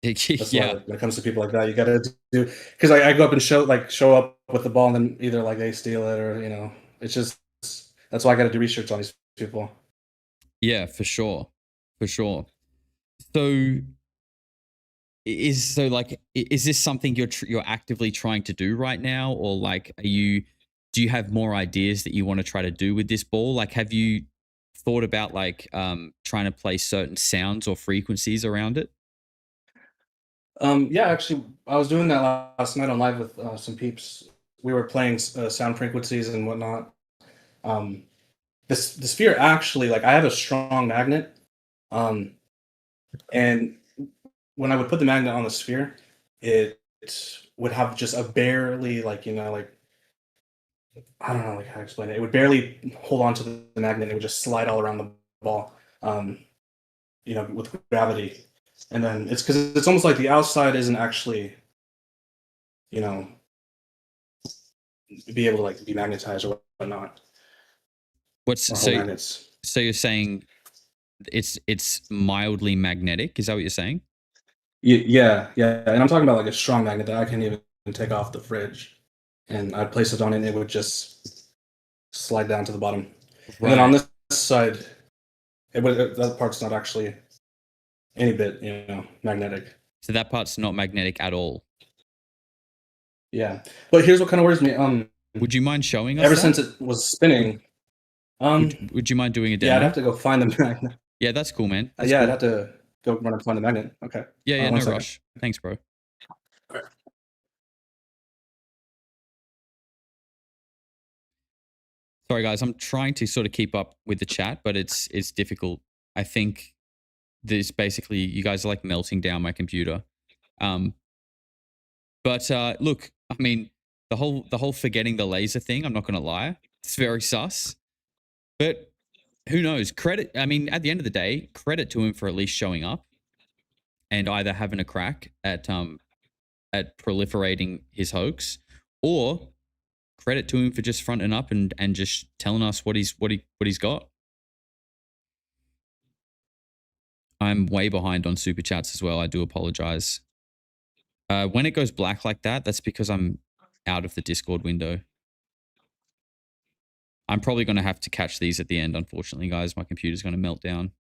That's why Yeah. like, when it comes to people like that, you gotta do because I go up and show up with the ball, and then either like they steal it or it's just that's why I got to do research on these people. Yeah, for sure. For sure. So is this something you're actively trying to do right now, or like do you have more ideas that you want to try to do with this ball? Like, have you thought about like trying to play certain sounds or frequencies around it? Yeah, actually, I was doing that last night on live with some peeps. We were playing sound frequencies and whatnot. Um, this the sphere actually like I have a strong magnet, um, and when I would put the magnet on the sphere, it would have just a barely like I don't know like how to explain it. It would barely hold on to the magnet. It would just slide all around the ball, with gravity. And then it's because it's almost like the outside isn't actually, you know, be able to like be magnetized or whatnot What's or hold magnets. so you're saying it's mildly magnetic? Is that what you're saying? Yeah, yeah. And I'm talking about like a strong magnet that I can even take off the fridge, and I'd place it on it, and it would just slide down to the bottom. And then on Right. this side, that part's not actually any bit, magnetic. So that part's not magnetic at all. Yeah, but here's what kind of worries me. Would you mind showing us Ever that? since it was spinning, Would you mind doing a demo? yeah, I'd have to go find the magnet. Yeah, that's cool, man. That's Yeah, cool. I'd have to go run and find the magnet. Okay. Yeah, one no second. rush. Thanks, bro. Alright. Sorry, guys. I'm trying to sort of keep up with the chat, but it's difficult. I think this basically you guys are like melting down my computer. But look, I mean, the whole forgetting the laser thing. I'm not gonna lie, it's very sus. But who knows? Credit. I mean, at the end of the day, credit to him for at least showing up and either having a crack at proliferating his hoax, or credit to him for just fronting up and just telling us what he's got. I'm way behind on super chats as well. I do apologize. When it goes black like that, that's because I'm out of the Discord window. I'm probably going to have to catch these at the end, unfortunately, guys. My computer's going to melt down.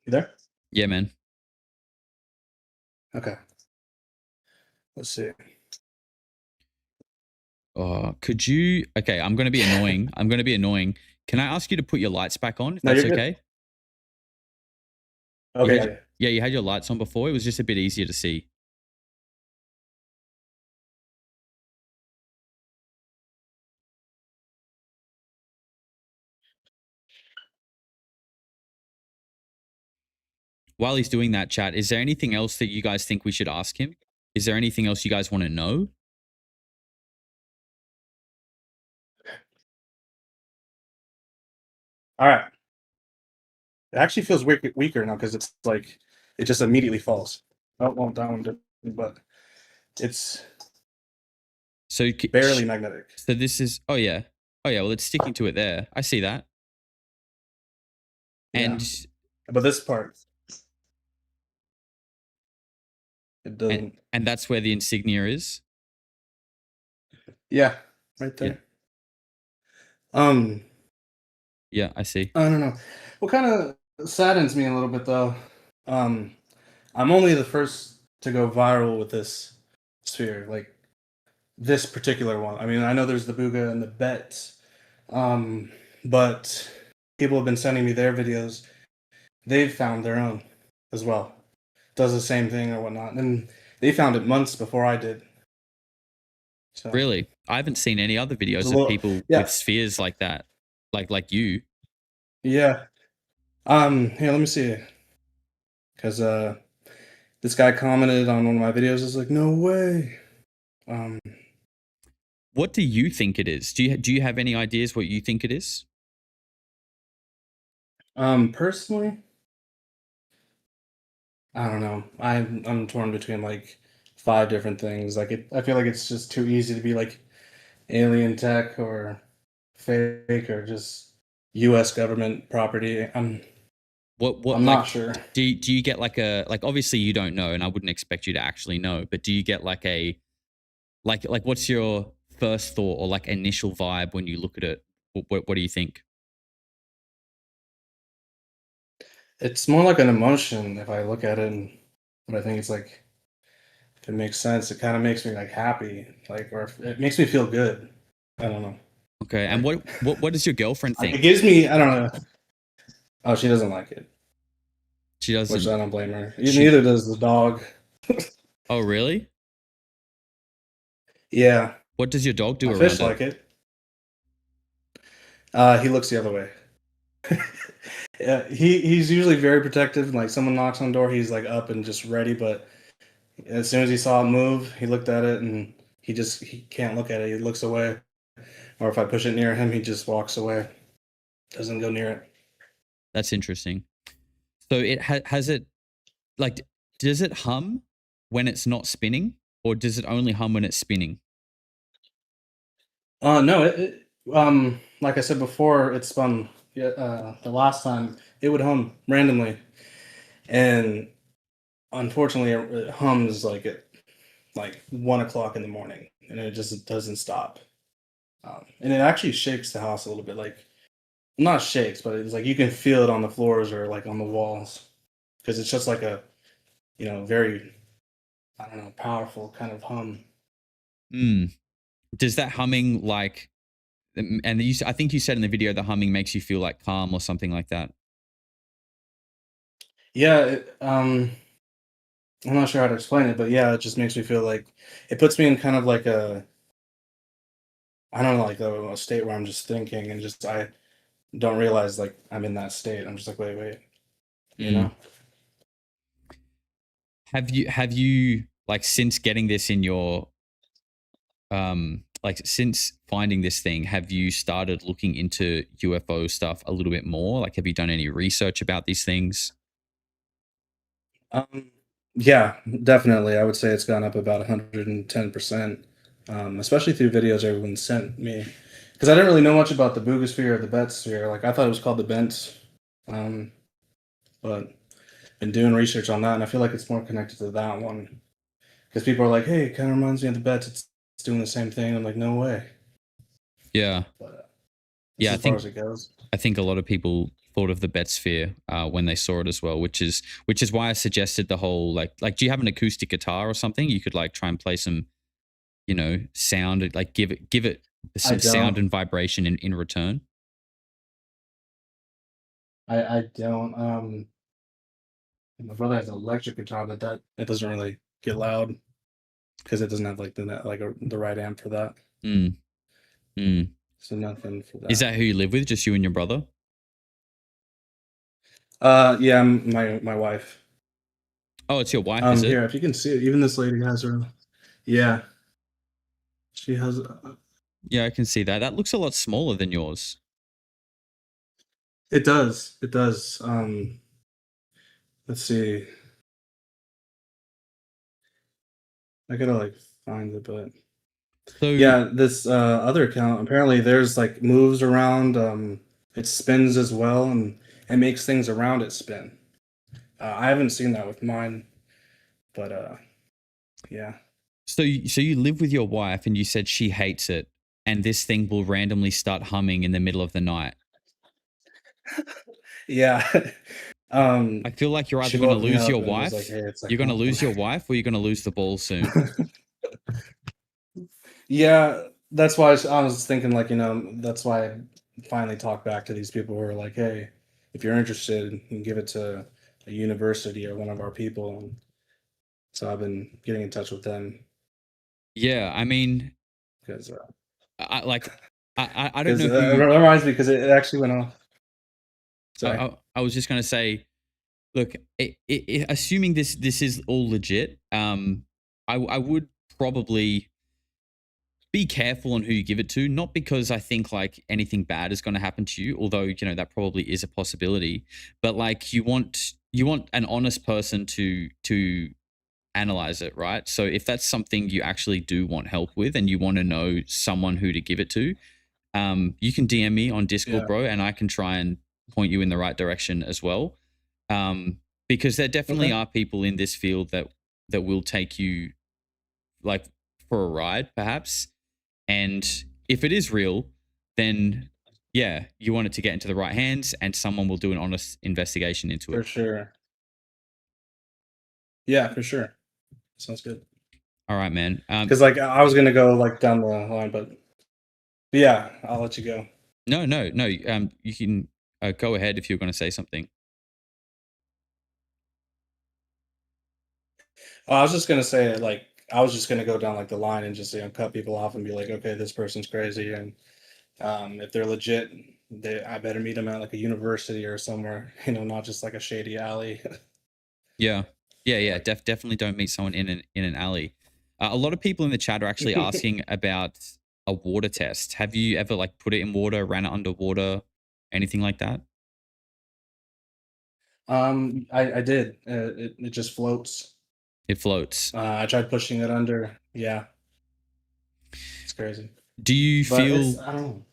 You there? Yeah, man. Okay. Let's see. Could you? Okay, I'm going to be annoying. I'm going to be annoying. Can I ask you to put your lights back on, if No, that's you're good. okay? Okay. Yeah, you had your lights on before. It was just a bit easier to see. While he's doing that, chat, is there anything else that you guys think we should ask him? Is there anything else you guys want to know? All right. It actually feels weaker now because it's like it just immediately falls. Oh, well, that one did, but it's So barely magnetic. So this is, oh yeah. Well, it's sticking to it there. I see that. Yeah. And but this part, it doesn't. And that's where the insignia is. Yeah, right there. Yeah, I see. I don't know. What kind of saddens me a little bit though. I'm only the first to go viral with this sphere, like this particular one. I mean, I know there's the Booga and the Bets, but people have been sending me their videos. They've found their own as well. Does the same thing or whatnot, and they found it months before I did. So, really, I haven't seen any other videos of people with spheres like that, like you. Yeah. Here, let me see. Because this guy commented on one of my videos. It's like, no way. What do you think it is? Do you have any ideas what you think it is? Personally, I don't know. I'm torn between like 5 different things. Like I feel like it's just too easy to be like alien tech or fake or just U.S. government property. I'm not sure. Do you get like obviously you don't know, and I wouldn't expect you to actually know, but do you get like a like what's your first thought or like initial vibe when you look at it? What do you think? It's more like an emotion if I look at it, but I think it's like if it makes sense, it kind of makes me like happy, like, or it makes me feel good. I don't know. Okay, and what does your girlfriend think? It gives me, I don't know. Oh, she doesn't like it. She doesn't. Which I don't blame her. Neither does the dog. Oh, really? Yeah. What does your dog do My around fish it? like it. He looks the other way. Yeah, he's usually very protective. Like someone knocks on the door, he's like up and just ready. But as soon as he saw it move, he looked at it and he can't look at it. He looks away. Or if I push it near him, he just walks away. Doesn't go near it. That's interesting. So it has it like, does it hum when it's not spinning, or does it only hum when it's spinning? No, like I said before, it spun the last time it would hum randomly, and unfortunately, it hums like at like 1 o'clock in the morning, and it just doesn't stop. And it actually shakes the house a little bit, like not shakes, but it's like you can feel it on the floors or like on the walls because it's just like a very I don't know powerful kind of hum. Mm. Does that humming like, and I think you said in the video the humming makes you feel like calm or something like that. Yeah, I'm not sure how to explain it, but yeah, it just makes me feel like it puts me in kind of like a I don't know, like a state where I'm just thinking and just I don't realize like I'm in that state. I'm just like, wait, you Mm. know? Have you like since getting this in your like since finding this thing, have you started looking into UFO stuff a little bit more? Like, have you done any research about these things? Um, yeah, definitely. I would say it's gone up about 110%, especially through videos everyone sent me. Because I didn't really know much about the Boogosphere or the Bet sphere. Like I thought it was called the Bent, um, but been doing research on that, and I feel like it's more connected to that one. Because people are like, "Hey, it kind of reminds me of the Bets. It's doing the same thing." I'm like, "No way." Yeah, But that's yeah. I as far think as it goes. I think a lot of people thought of the Bet sphere when they saw it as well, which is why I suggested the whole like. Do you have an acoustic guitar or something? You could like try and play some sound, like give it I some sound don't. and vibration in return. I don't. My brother has an electric guitar, but that it doesn't really get loud because it doesn't have like the right amp for that. Mm, mm. So nothing for Is that. that who you live with? Just you and your brother? Yeah, my wife. Oh, it's your wife, is Here, it? if you can see it, even this lady has her. Yeah, she has. Yeah, I can see that. That looks a lot smaller than yours. It does. It does. Let's see. I gotta like find it, but So, yeah, this other account apparently there's like moves around. It spins as well, and it makes things around it spin. I haven't seen that with mine, but yeah. so you live with your wife, and you said she hates it, and this thing will randomly start humming in the middle of the night. Yeah. I feel like you're either She going to woke me lose up your and was like, wife, "Hey, it's like you're going to humming." lose your wife, or you're going to lose the ball soon. Yeah, that's why I was thinking, like, that's why I finally talked back to these people who are like, "Hey, if you're interested, you can give it to a university or one of our people." And so I've been getting in touch with them Yeah, I mean, because I like I don't because know it who. reminds me because it actually went off. I, Sorry. I was just going to say, look, assuming this is all legit, I would probably be careful on who you give it to. Not because I think like anything bad is going to happen to you, although that probably is a possibility. But like you want an honest person to analyze it, right? So if that's something you actually do want help with, and you want to know someone who to give it to, you can DM me on Discord, Yeah. bro, and I can try and point you in the right direction as well. Because there definitely Okay. are people in this field that will take you like for a ride, perhaps. And if it is real, then yeah, you want it to get into the right hands, and someone will do an honest investigation into For it. sure. Yeah, for sure. Sounds good. All right, man. Because like I was gonna go like down the line, but yeah, I'll let you go. No, no, no. You can go ahead if you're going to say something. I was just gonna say, like, I was just gonna go down like the line and just cut people off and be like, okay, this person's crazy, and if they're legit, I better meet them at like a university or somewhere, not just like a shady alley. Yeah, yeah, yeah. Definitely don't meet someone in an alley. A lot of people in the chat are actually asking about a water test. Have you ever like put it in water, ran it underwater, anything like that? I did. It just floats. It floats. I tried pushing it under. Yeah, it's crazy, Do you but it's feel I don't know.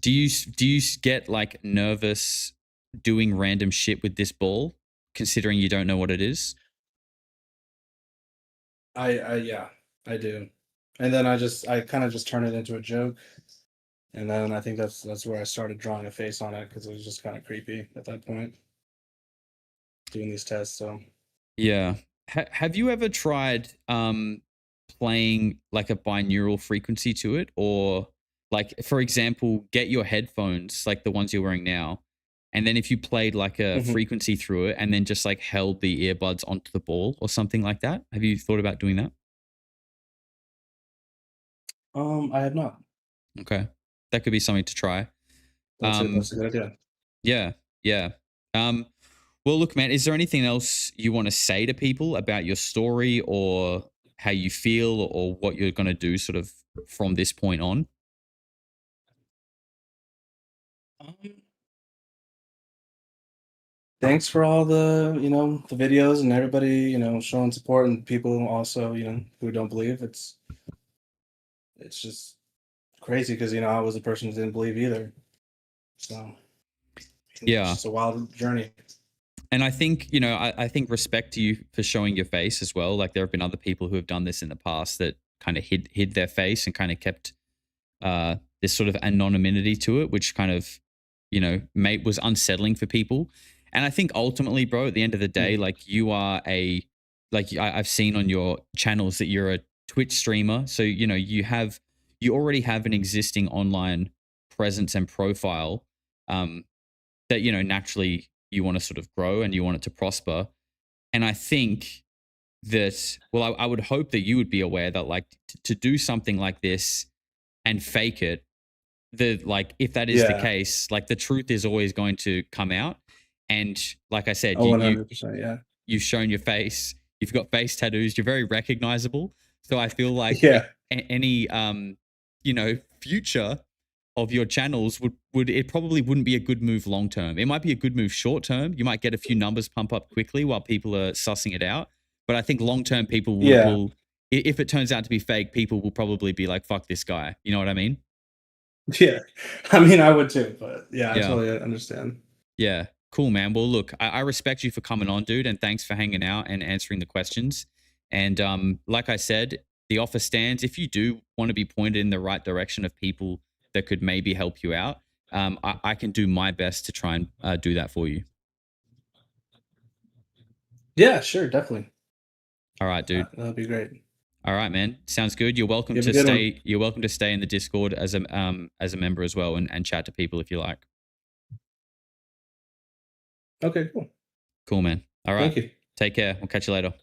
Do you get like nervous doing random shit with this ball, considering you don't know what it is? Yeah, I do. And then I kind of just turn it into a joke. And then I think that's where I started drawing a face on it because it was just kind of creepy at that point doing these tests. So Yeah. Have you ever tried playing like a binaural frequency to it, or like for example, get your headphones like the ones you're wearing now, and then if you played like a Mhm. frequency through it and then just like held the earbuds onto the ball or something like that? Have you thought about doing that? I have not. Okay. That could be something to try. That's it. Um That's a good idea. yeah, yeah. Um well, look, man, is there anything else you want to say to people about your story or how you feel or what you're going to do sort of from this point on? Um, Thanks for all the videos and everybody, showing support and people also, who don't believe. It's just crazy because, I was a person who didn't believe either. So it's Yeah. just a wild journey. And I think, I think respect to you for showing your face as well. Like there have been other people who have done this in the past that kind of hid their face and kind of kept this sort of anonymity to it, which kind of, mate was unsettling for people. And I think ultimately, bro, at the end of the day, Mhm. like you are I've seen on your channels that you're a Twitch streamer. So, you already have an existing online presence and profile that, naturally you want to sort of grow and you want it to prosper. And I think that, well, I would hope that you would be aware that like to do something like this and fake it, like if that is the Yeah. case, like the truth is always going to come out. And like I said, Oh, 100%. Yeah. you've shown your face, you've got face tattoos, you're very recognizable. So I feel like Yeah. any future of your channels would it probably wouldn't be a good move long term. It might be a good move short term. You might get a few numbers pump up quickly while people are sussing it out. But I think long term people Yeah. will if it turns out to be fake, people will probably be like, fuck this guy. You know what I mean? Yeah. I mean, I would too, but yeah, I Yeah. totally understand. Yeah. Cool, man. Well, look, I respect you for coming on, dude, and thanks for hanging out and answering the questions. And like I said, the offer stands. If you do want to be pointed in the right direction of people that could maybe help you out, I can do my best to try and do that for you. Yeah, sure, definitely. All right, dude. That'd be great. All right, man. Sounds good. You're welcome You have a to good one. stay. You're welcome to stay in the Discord as a member as well and chat to people if you like. Okay, cool. Cool, man. All right. Thank you. Take care. We'll catch you later.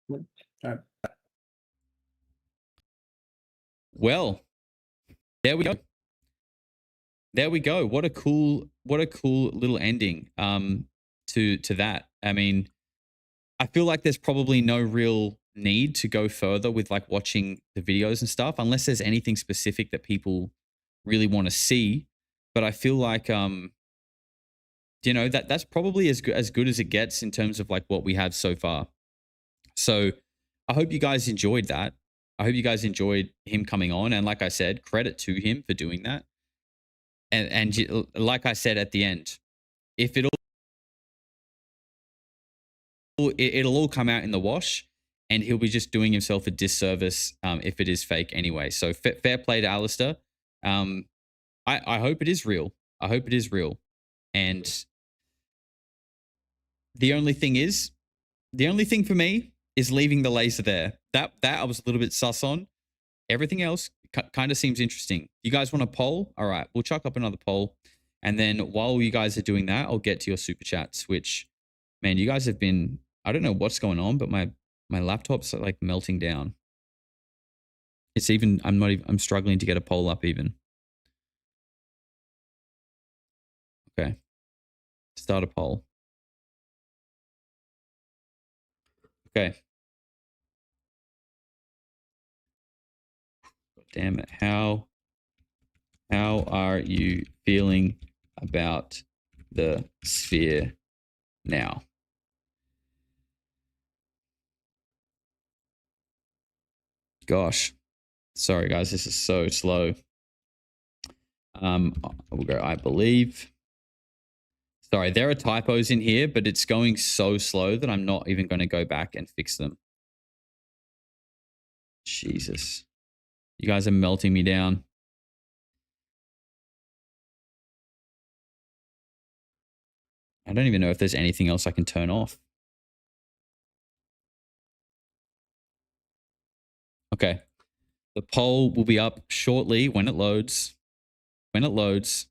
All right. Well, there we go. There we go. What a cool little ending to that. I mean, I feel like there's probably no real need to go further with like watching the videos and stuff unless there's anything specific that people really want to see. But I feel like that's probably as good as it gets in terms of like what we have so far. So I hope you guys enjoyed that. I hope you guys enjoyed him coming on, and like I said, credit to him for doing that. And like I said at the end, if it'll all come out in the wash, and he'll be just doing himself a disservice if it is fake anyway. So fair play to Alistair. Um, I hope it is real. I hope it is real. And the only thing is, the only thing for me is leaving the laser there. That I was a little bit sus on. Everything else kind of seems interesting. You guys want a poll? All right, we'll chuck up another poll. And then while you guys are doing that, I'll get to your super chats, which, man, you guys have been, I don't know what's going on, but my laptop's like melting down. It's even, I'm struggling to get a poll up even. Okay. Start a poll. Okay. Damn it. How are you feeling about the sphere now? Gosh. Sorry guys, this is so slow. We'll go, I believe. Sorry, there are typos in here, but it's going so slow that I'm not even going to go back and fix them. Jesus. You guys are melting me down. I don't even know if there's anything else I can turn off. Okay. The poll will be up shortly when it loads. When it loads.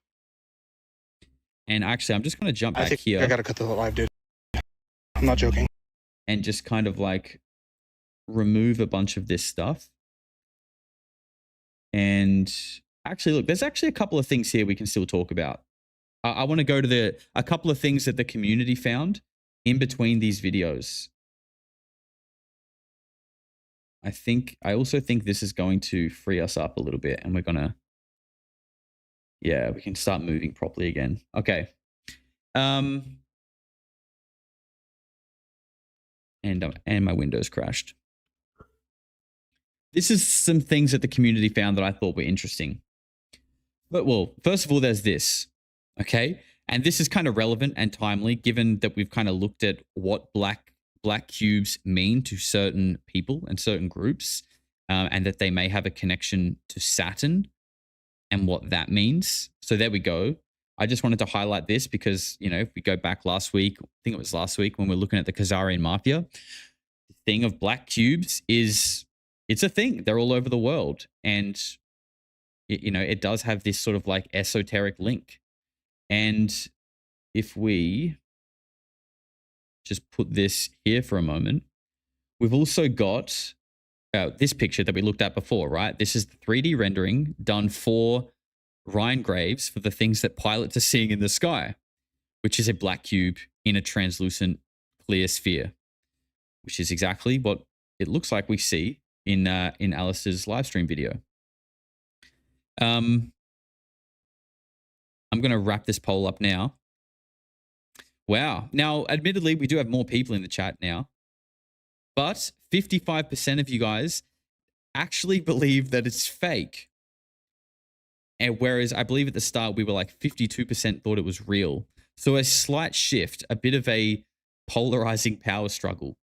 And actually, I'm just going to jump back here. I got to cut the live, dude. I'm not joking. And just kind of like remove a bunch of this stuff. And actually, look, there's actually a couple of things here we can still talk about. I want to go to a couple of things that the community found in between these videos. I also think this is going to free us up a little bit, and we're going to, yeah, we can start moving properly again. Okay. And my Windows crashed. This is some things that the community found that I thought were interesting. But well, first of all, there's this. Okay. And this is kind of relevant and timely given that we've kind of looked at what black cubes mean to certain people and certain groups, and that they may have a connection to Saturn and what that means. So there we go. I just wanted to highlight this because, you know, if we go back last week, I think it was last week when we're looking at the Khazarian Mafia, the thing of black cubes is, it's a thing. They're all over the world. And, you know, it does have this sort of like esoteric link. And if we just put this here for a moment, we've also got this picture that we looked at before, right? This is the 3D rendering done for Ryan Graves for the things that pilots are seeing in the sky, which is a black cube in a translucent clear sphere, which is exactly what it looks like we see in Alice's live stream video. I'm going to wrap this poll up now. Wow. Now, admittedly, we do have more people in the chat now, but 55% of you guys actually believe that it's fake. And whereas I believe at the start we were like 52% thought it was real. So a slight shift, a bit of a polarizing power struggle.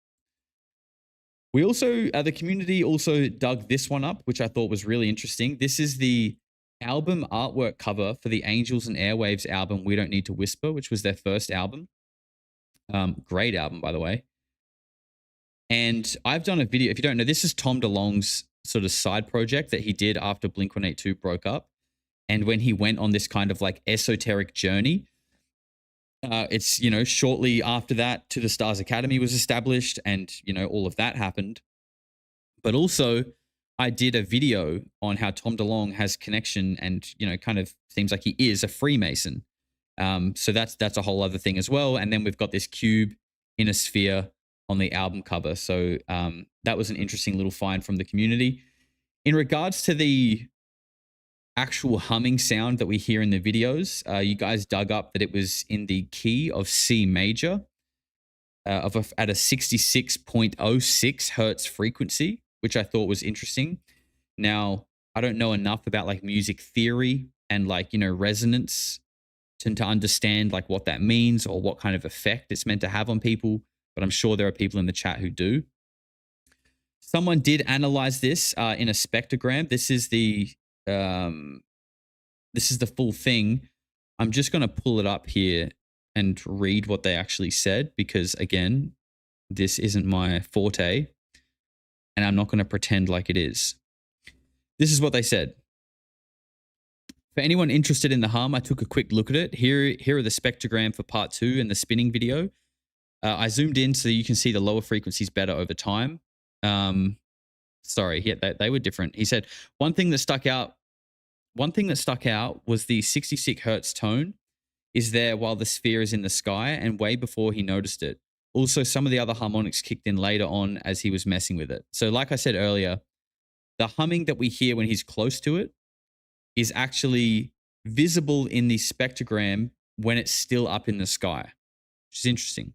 We also, the community also dug this one up, which I thought was really interesting. This is the album artwork cover for the Angels and Airwaves album, We Don't Need to Whisper, which was their first album. Great album, by the way. And I've done a video, if you don't know, this is Tom DeLonge's sort of side project that he did after Blink-182 broke up. And when he went on this kind of like esoteric journey, it's, you know, shortly after that, To the Stars Academy was established and, you know, all of that happened. But also, I did a video on how Tom DeLonge has connection and, you know, kind of seems like he is a Freemason. So that's a whole other thing as well. And then we've got this cube in a sphere on the album cover. So that was an interesting little find from the community. In regards to the actual humming sound that we hear in the videos, you guys dug up that it was in the key of C major at a 66.06 hertz frequency, which I thought was interesting. Now, I don't know enough about like music theory and like, you know, resonance to understand like what that means or what kind of effect it's meant to have on people, but I'm sure there are people in the chat who do. Someone did analyze this in a spectrogram. This is the full thing. I'm just going to pull it up here and read what they actually said because, again, this isn't my forte and I'm not going to pretend like it is. This is what they said. For anyone interested in the hum, I took a quick look at it. Here are the spectrogram for part 2 and the spinning video. I zoomed in so you can see the lower frequencies better over time. Sorry, yeah, they were different. He said one thing that stuck out was the 66 hertz tone is there while the sphere is in the sky and way before he noticed it. Also, some of the other harmonics kicked in later on as he was messing with it. So like I said earlier, the humming that we hear when he's close to it is actually visible in the spectrogram when it's still up in the sky, which is interesting.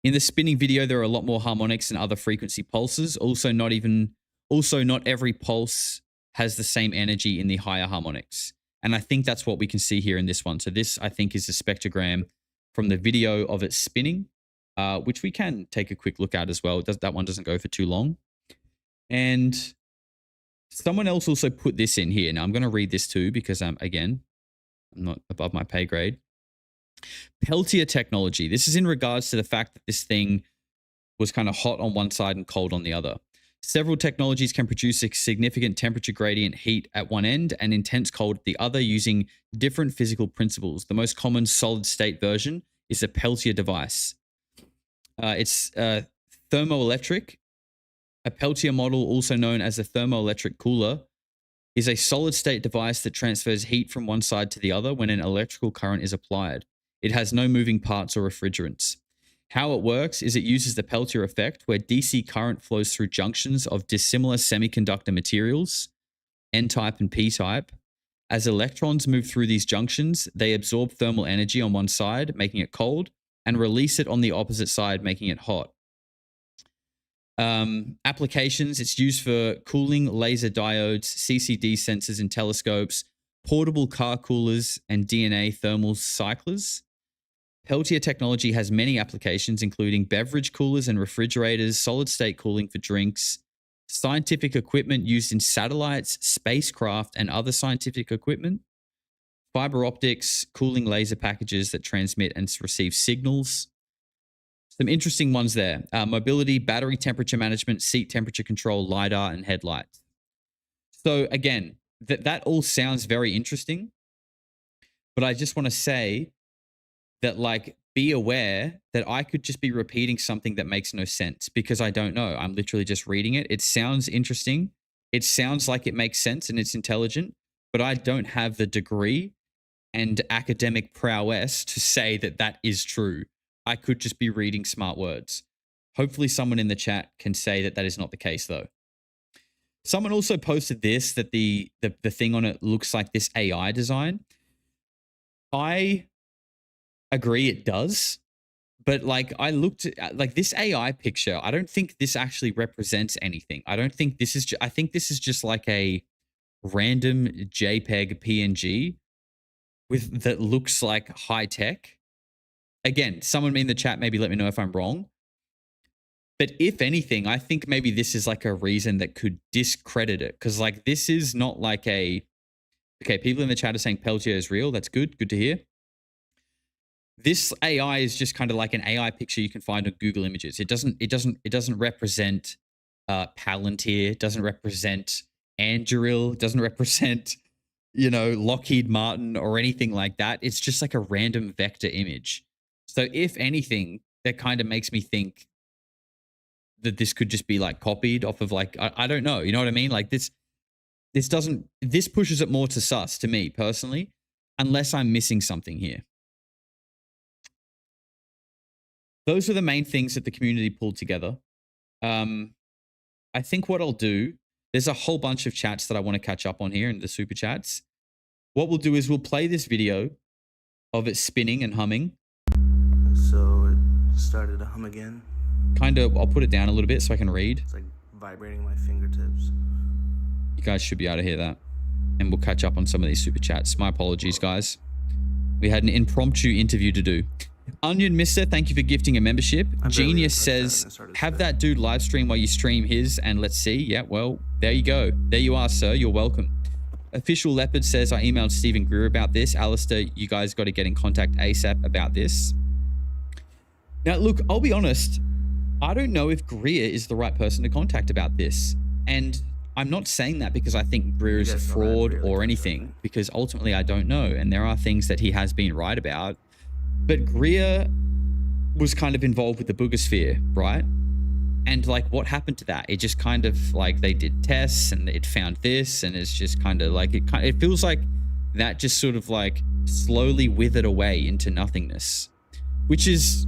In the spinning video, there are a lot more harmonics and other frequency pulses. Also, not every pulse has the same energy in the higher harmonics. And I think that's what we can see here in this one. So this, I think, is a spectrogram from the video of it spinning, which we can take a quick look at as well. That one doesn't go for too long. And someone else also put this in here. Now, I'm going to read this too because, again, I'm not above my pay grade. Peltier technology. This is in regards to the fact that this thing was kind of hot on one side and cold on the other. Several technologies can produce a significant temperature gradient heat at one end and intense cold at the other using different physical principles. The most common solid-state version is a Peltier device. It's thermoelectric. A Peltier model, also known as a thermoelectric cooler, is a solid-state device that transfers heat from one side to the other when an electrical current is applied. It has no moving parts or refrigerants. How it works is it uses the Peltier effect, where DC current flows through junctions of dissimilar semiconductor materials, N-type and P-type. As electrons move through these junctions, they absorb thermal energy on one side, making it cold, and release it on the opposite side, making it hot. Applications, it's used for cooling laser diodes, CCD sensors and telescopes, portable car coolers, and DNA thermal cyclers. Peltier technology has many applications, including beverage coolers and refrigerators, solid-state cooling for drinks, scientific equipment used in satellites, spacecraft, and other scientific equipment, fiber optics, cooling laser packages that transmit and receive signals. Some interesting ones there. Mobility, battery temperature management, seat temperature control, LiDAR, and headlights. So again, that all sounds very interesting, but I just want to say that, like, be aware that I could just be repeating something that makes no sense because I don't know. I'm literally just reading it. It sounds interesting. It sounds like it makes sense and it's intelligent, but I don't have the degree and academic prowess to say that that is true. I could just be reading smart words. Hopefully someone in the chat can say that that is not the case, though. Someone also posted this, that the thing on it looks like this AI design. I agree it does, but like I looked at like this AI picture, I don't think this actually represents anything. I don't think this is, I think this is just like a random JPEG PNG with that looks like high tech. Again, someone in the chat, maybe let me know if I'm wrong. But if anything, I think maybe this is like a reason that could discredit it. Because like this is not like a, okay, people in the chat are saying Peltier is real. That's good. Good to hear. This AI is just kind of like an AI picture you can find on Google Images. It doesn't represent Palantir. It doesn't represent Anduril. It doesn't represent, you know, Lockheed Martin or anything like that. It's just like a random vector image. So if anything, that kind of makes me think that this could just be like copied off of like, I don't know. You know what I mean? Like this pushes it more to sus to me personally, unless I'm missing something here. Those are the main things that the community pulled together. I think what I'll do, there's a whole bunch of chats that I want to catch up on here in the super chats. What we'll do is we'll play this video of it spinning and humming. So it started to hum again. Kind of, I'll put it down a little bit so I can read. It's like vibrating my fingertips. You guys should be able to hear that. And we'll catch up on some of these super chats. My apologies, guys. We had an impromptu interview to do. Onion Mister, thank you for gifting a membership. Genius says, have that dude live stream while you stream his, and let's see. Yeah, well, there you go. There you are, sir. You're welcome. Official Leopard says, I emailed Stephen Greer about this. Alistair, you guys got to get in contact ASAP about this. Now, look, I'll be honest. I don't know if Greer is the right person to contact about this. And I'm not saying that because I think Greer is a fraud or anything, because ultimately I don't know. And there are things that he has been right about. But Greer was kind of involved with the Boogosphere, right? And like, what happened to that? It just kind of like they did tests and it found this, and it's just kind of like it feels like that just sort of like slowly withered away into nothingness, which is,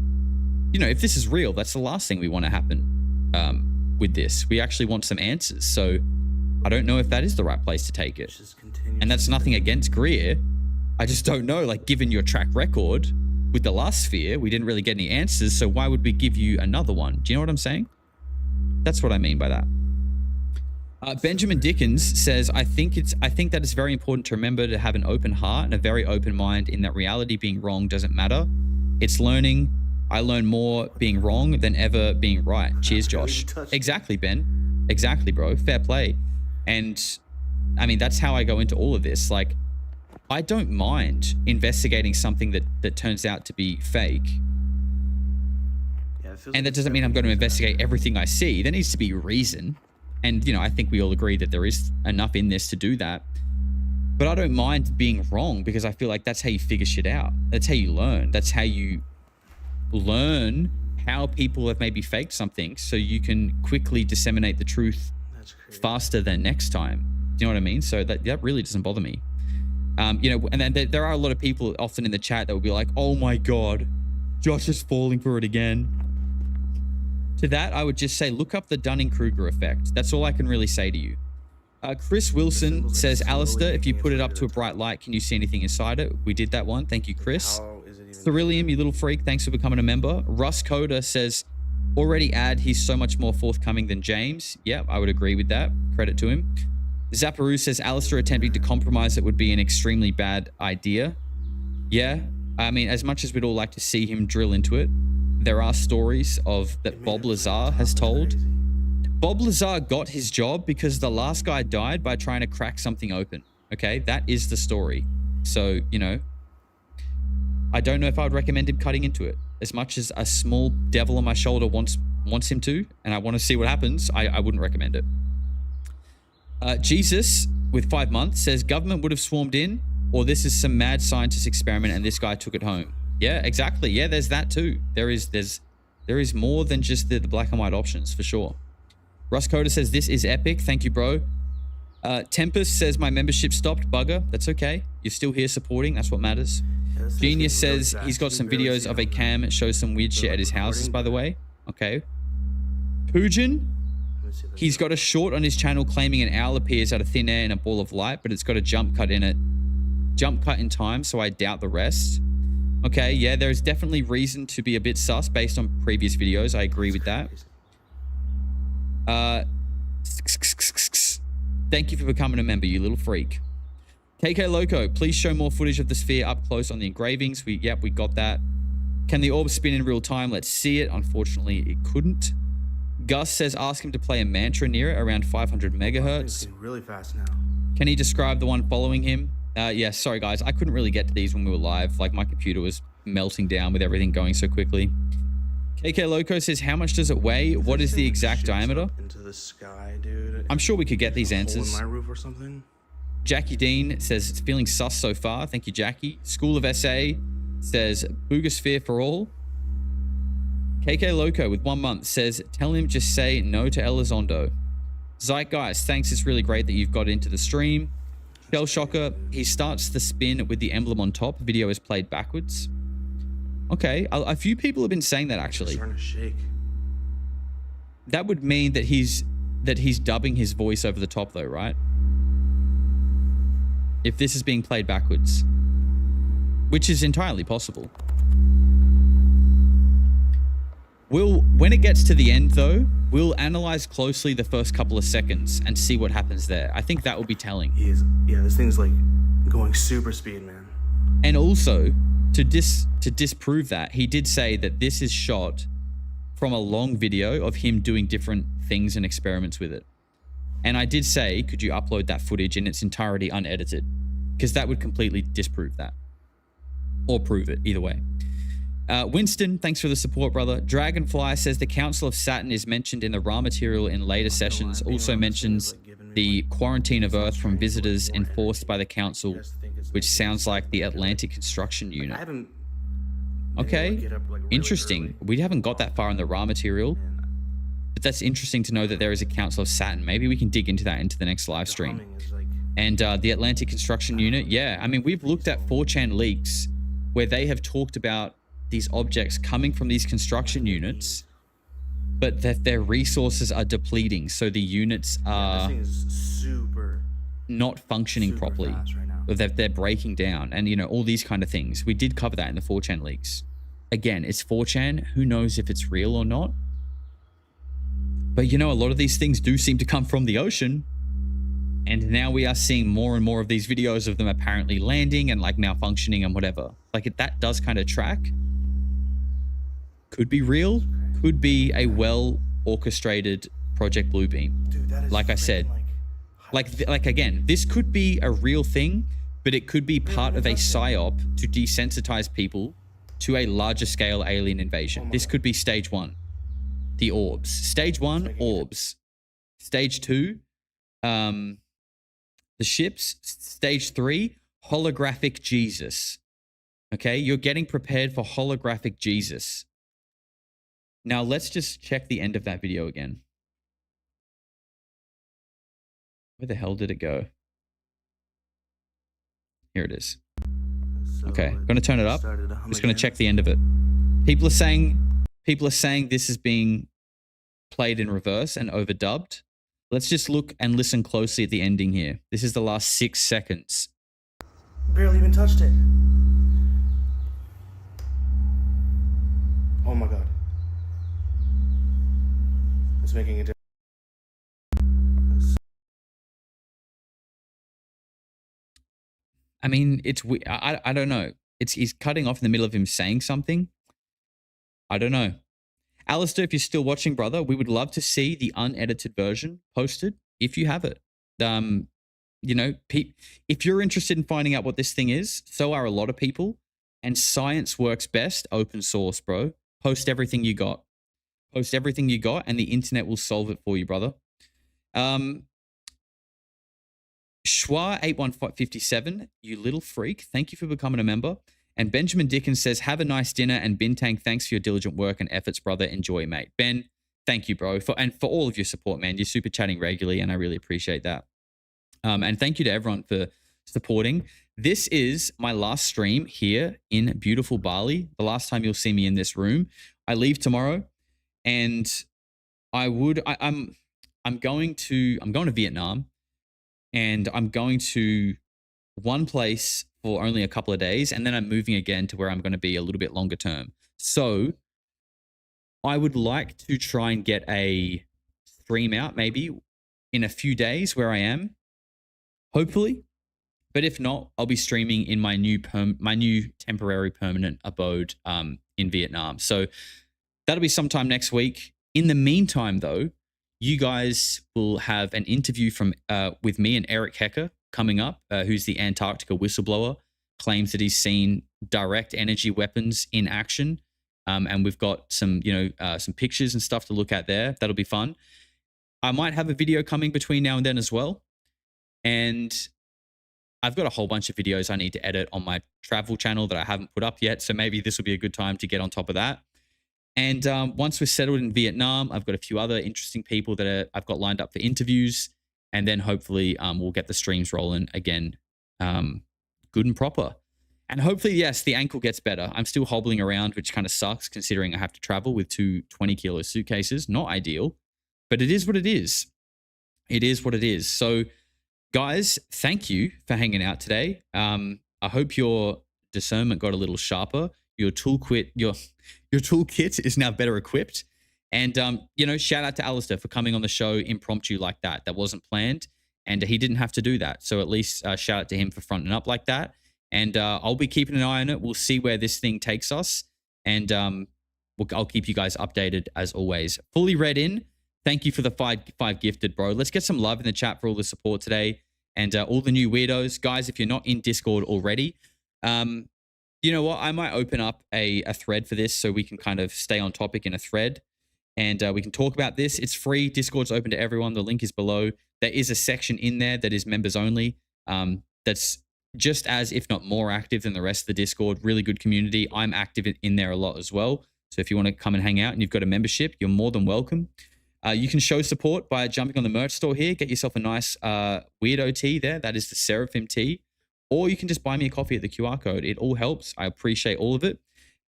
you know, if this is real, that's the last thing we want to happen with this. We actually want some answers. So I don't know if that is the right place to take it. And that's nothing against Greer. I just don't know, like, given your track record with the last sphere, we didn't really get any answers, so why would we give you another one? Do you know what I'm saying? That's what I mean by that. Benjamin Dickens says, I think that it's very important to remember to have an open heart and a very open mind in that reality being wrong doesn't matter. It's learning. I learn more being wrong than ever being right. Cheers, Josh. Exactly, Ben. Exactly, bro. Fair play. And I mean, that's how I go into all of this. Like, I don't mind investigating something that turns out to be fake. Yeah, it feels And like that doesn't mean I'm going to investigate everything I see. There needs to be reason. And, you know, I think we all agree that there is enough in this to do that. But I don't mind being wrong because I feel like that's how you figure shit out. That's how you learn. That's how you learn how people have maybe faked something so you can quickly disseminate the truth faster than next time. Do you know what I mean? So that really doesn't bother me. You know, and then there are a lot of people often in the chat that will be like, oh my God, Josh is falling for it again. To that, I would just say, look up the Dunning-Kruger effect. That's all I can really say to you. Chris Wilson says, Alistair, if you put it up to a bright light, can you see anything inside it? We did that one. Thank you, Chris. Cerillium, you little freak, thanks for becoming a member. Russ Coda says, already he's so much more forthcoming than James. Yeah, I would agree with that. Credit to him. Zapparoo says, Alistair attempting to compromise it would be an extremely bad idea. Yeah, I mean, as much as we'd all like to see him drill into it, there are stories that Bob Lazar has told. Bob Lazar got his job because the last guy died by trying to crack something open. Okay, that is the story. So, you know, I don't know if I would recommend him cutting into it. As much as a small devil on my shoulder wants him to, and I want to see what happens, I wouldn't recommend it. Jesus, with 5 months, says government would have swarmed in, or this is some mad scientist experiment and this guy took it home. Yeah, exactly. Yeah, there's that too. There is more than just the black and white options, for sure. Russ Coda says, this is epic. Thank you, bro. Tempest says, my membership stopped. Bugger. That's okay. You're still here supporting. That's what matters. Yeah, Genius says he's got some videos of a cam. It shows some weird shit at his houses, by the way. Okay. Pujin, he's got a short on his channel claiming an owl appears out of thin air in a ball of light, but it's got a jump cut in it. Jump cut in time, so I doubt the rest. Okay, yeah, there's definitely reason to be a bit sus based on previous videos. I agree with that. Thank you for becoming a member, you little freak. KK Loco, please show more footage of the sphere up close on the engravings. Yep, we got that. Can the orb spin in real time? Let's see it. Unfortunately, it couldn't. Gus says ask him to play a mantra near it around 500 megahertz. Really fast now. Can he describe the one following him? Yeah, sorry guys, I couldn't really get to these when we were live. Like, my computer was melting down with everything going so quickly. KK Loco says, how much does it weigh? What is the exact diameter? Into the sky, dude. I'm sure we could get these answers. In my roof or something? Jackie Dean says, it's feeling sus so far. Thank you, Jackie. School of SA says, Boogosphere for all. KK Loco with 1 month says, tell him just say no to Elizondo. Zeitgeist, thanks. It's really great that you've got into the stream. Shell Shocker, he starts the spin with the emblem on top. Video is played backwards. Okay, a few people have been saying that actually. It's starting to shake. That would mean that he's dubbing his voice over the top though, right? If this is being played backwards, which is entirely possible. When it gets to the end though, we'll analyze closely the first couple of seconds and see what happens there. I think that will be telling. Yeah, this thing's like going super speed, man. And also, to disprove that, he did say that this is shot from a long video of him doing different things and experiments with it. And I did say, could you upload that footage in its entirety unedited? Because that would completely disprove that. Or prove it, either way. Winston, thanks for the support, brother. Dragonfly says the Council of Saturn is mentioned in the raw material in later sessions. Also mentions the quarantine of Earth from visitors enforced by the Council, which sounds like the Atlantic Construction Unit. Okay, interesting. We haven't got that far in the raw material, but that's interesting to know that there is a Council of Saturn. Maybe we can dig into that into the next live stream. And the Atlantic Construction Unit, yeah. I mean, we've looked at 4chan leaks where they have talked about these objects coming from these construction units, but that their resources are depleting, so the units are not functioning properly, or that they're breaking down, and you know, all these kind of things. We did cover that in the 4chan leaks. Again, it's 4chan. Who knows if it's real or not? But you know, a lot of these things do seem to come from the ocean. And now we are seeing more and more of these videos of them apparently landing and like malfunctioning and whatever. Like that does kind of track. Could be real. Could be a well orchestrated Project Bluebeam. Dude, that is like I said, like again, this could be a real thing, but it could be part of a psyop to desensitize people to a larger scale alien invasion. This could be stage 1, the orbs. Stage 1, orbs. Stage 2, the ships. Stage 3, holographic Jesus. Okay, you're getting prepared for holographic Jesus. Now let's just check the end of that video again. Where the hell did it go? Here it is. Okay, I'm gonna turn it up. I'm just gonna check the end of it. People are saying this is being played in reverse and overdubbed. Let's just look and listen closely at the ending here. This is the last 6 seconds. Barely even touched it. Oh my god. It's making a difference. I mean, I don't know. He's cutting off in the middle of him saying something. I don't know. Alistair, if you're still watching, brother, we would love to see the unedited version posted if you have it. You know, if you're interested in finding out what this thing is, so are a lot of people. And science works best open source, bro. Post everything you got. Post everything you got, and the internet will solve it for you, brother. Schwa8157, you little freak, thank you for becoming a member. And Benjamin Dickens says, have a nice dinner. And Bintang, thanks for your diligent work and efforts, brother. Enjoy, mate. Ben, thank you, bro, for all of your support, man. You're super chatting regularly, and I really appreciate that. And thank you to everyone for supporting. This is my last stream here in beautiful Bali. The last time you'll see me in this room. I leave tomorrow, and I'm going to Vietnam. And I'm going to one place for only a couple of days, and then I'm moving again to where I'm going to be a little bit longer term. So I would like to try and get a stream out maybe in a few days where I am, hopefully. But if not, I'll be streaming in my new temporary permanent abode in Vietnam. So that'll be sometime next week. In the meantime, though, you guys will have an interview with me and Eric Hecker coming up, who's the Antarctica whistleblower, claims that he's seen direct energy weapons in action. And we've got some pictures and stuff to look at there. That'll be fun. I might have a video coming between now and then as well. And I've got a whole bunch of videos I need to edit on my travel channel that I haven't put up yet. So maybe this will be a good time to get on top of that. And once we're settled in Vietnam, I've got a few other interesting people that I've got lined up for interviews. And then hopefully we'll get the streams rolling again, good and proper. And hopefully, yes, the ankle gets better. I'm still hobbling around, which kind of sucks considering I have to travel with 2 20-kilo suitcases. Not ideal, but it is what it is. It is what it is. So, guys, thank you for hanging out today. I hope your discernment got a little sharper. Your toolkit is now better equipped. And, shout out to Alistair for coming on the show impromptu like that. That wasn't planned, and he didn't have to do that. So at least shout out to him for fronting up like that. And I'll be keeping an eye on it. We'll see where this thing takes us. And I'll keep you guys updated as always. Fully read in. Thank you for the five gifted, bro. Let's get some love in the chat for all the support today. And all the new weirdos. Guys, if you're not in Discord already, you know what? I might open up a thread for this so we can kind of stay on topic in a thread. And we can talk about this. It's free. Discord's open to everyone. The link is below. There is a section in there that is members only. That's just as, if not more active than the rest of the Discord. Really good community. I'm active in there a lot as well. So if you want to come and hang out and you've got a membership, you're more than welcome. You can show support by jumping on the merch store here. Get yourself a nice weirdo tee there. That is the Seraphim tee. Or you can just buy me a coffee at the QR code. It all helps. I appreciate all of it.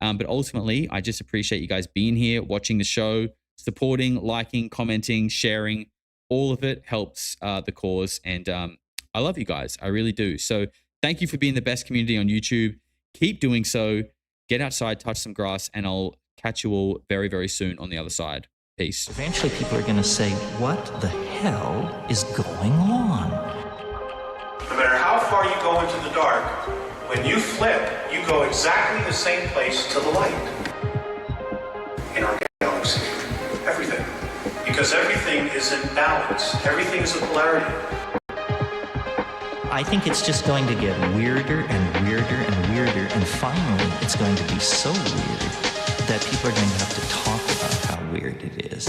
But ultimately, I just appreciate you guys being here, watching the show, supporting, liking, commenting, sharing. All of it helps the cause. And I love you guys. I really do. So thank you for being the best community on YouTube. Keep doing so. Get outside, touch some grass, and I'll catch you all very, very soon on the other side. Peace. Eventually people are going to say, what the hell is going on? No matter how far you go into the dark, when you flip, you go exactly the same place to the light in our galaxy. Everything. Because everything is in balance. Everything is a polarity. I think it's just going to get weirder and weirder and weirder, and finally it's going to be so weird that people are going to have to talk about how weird it is.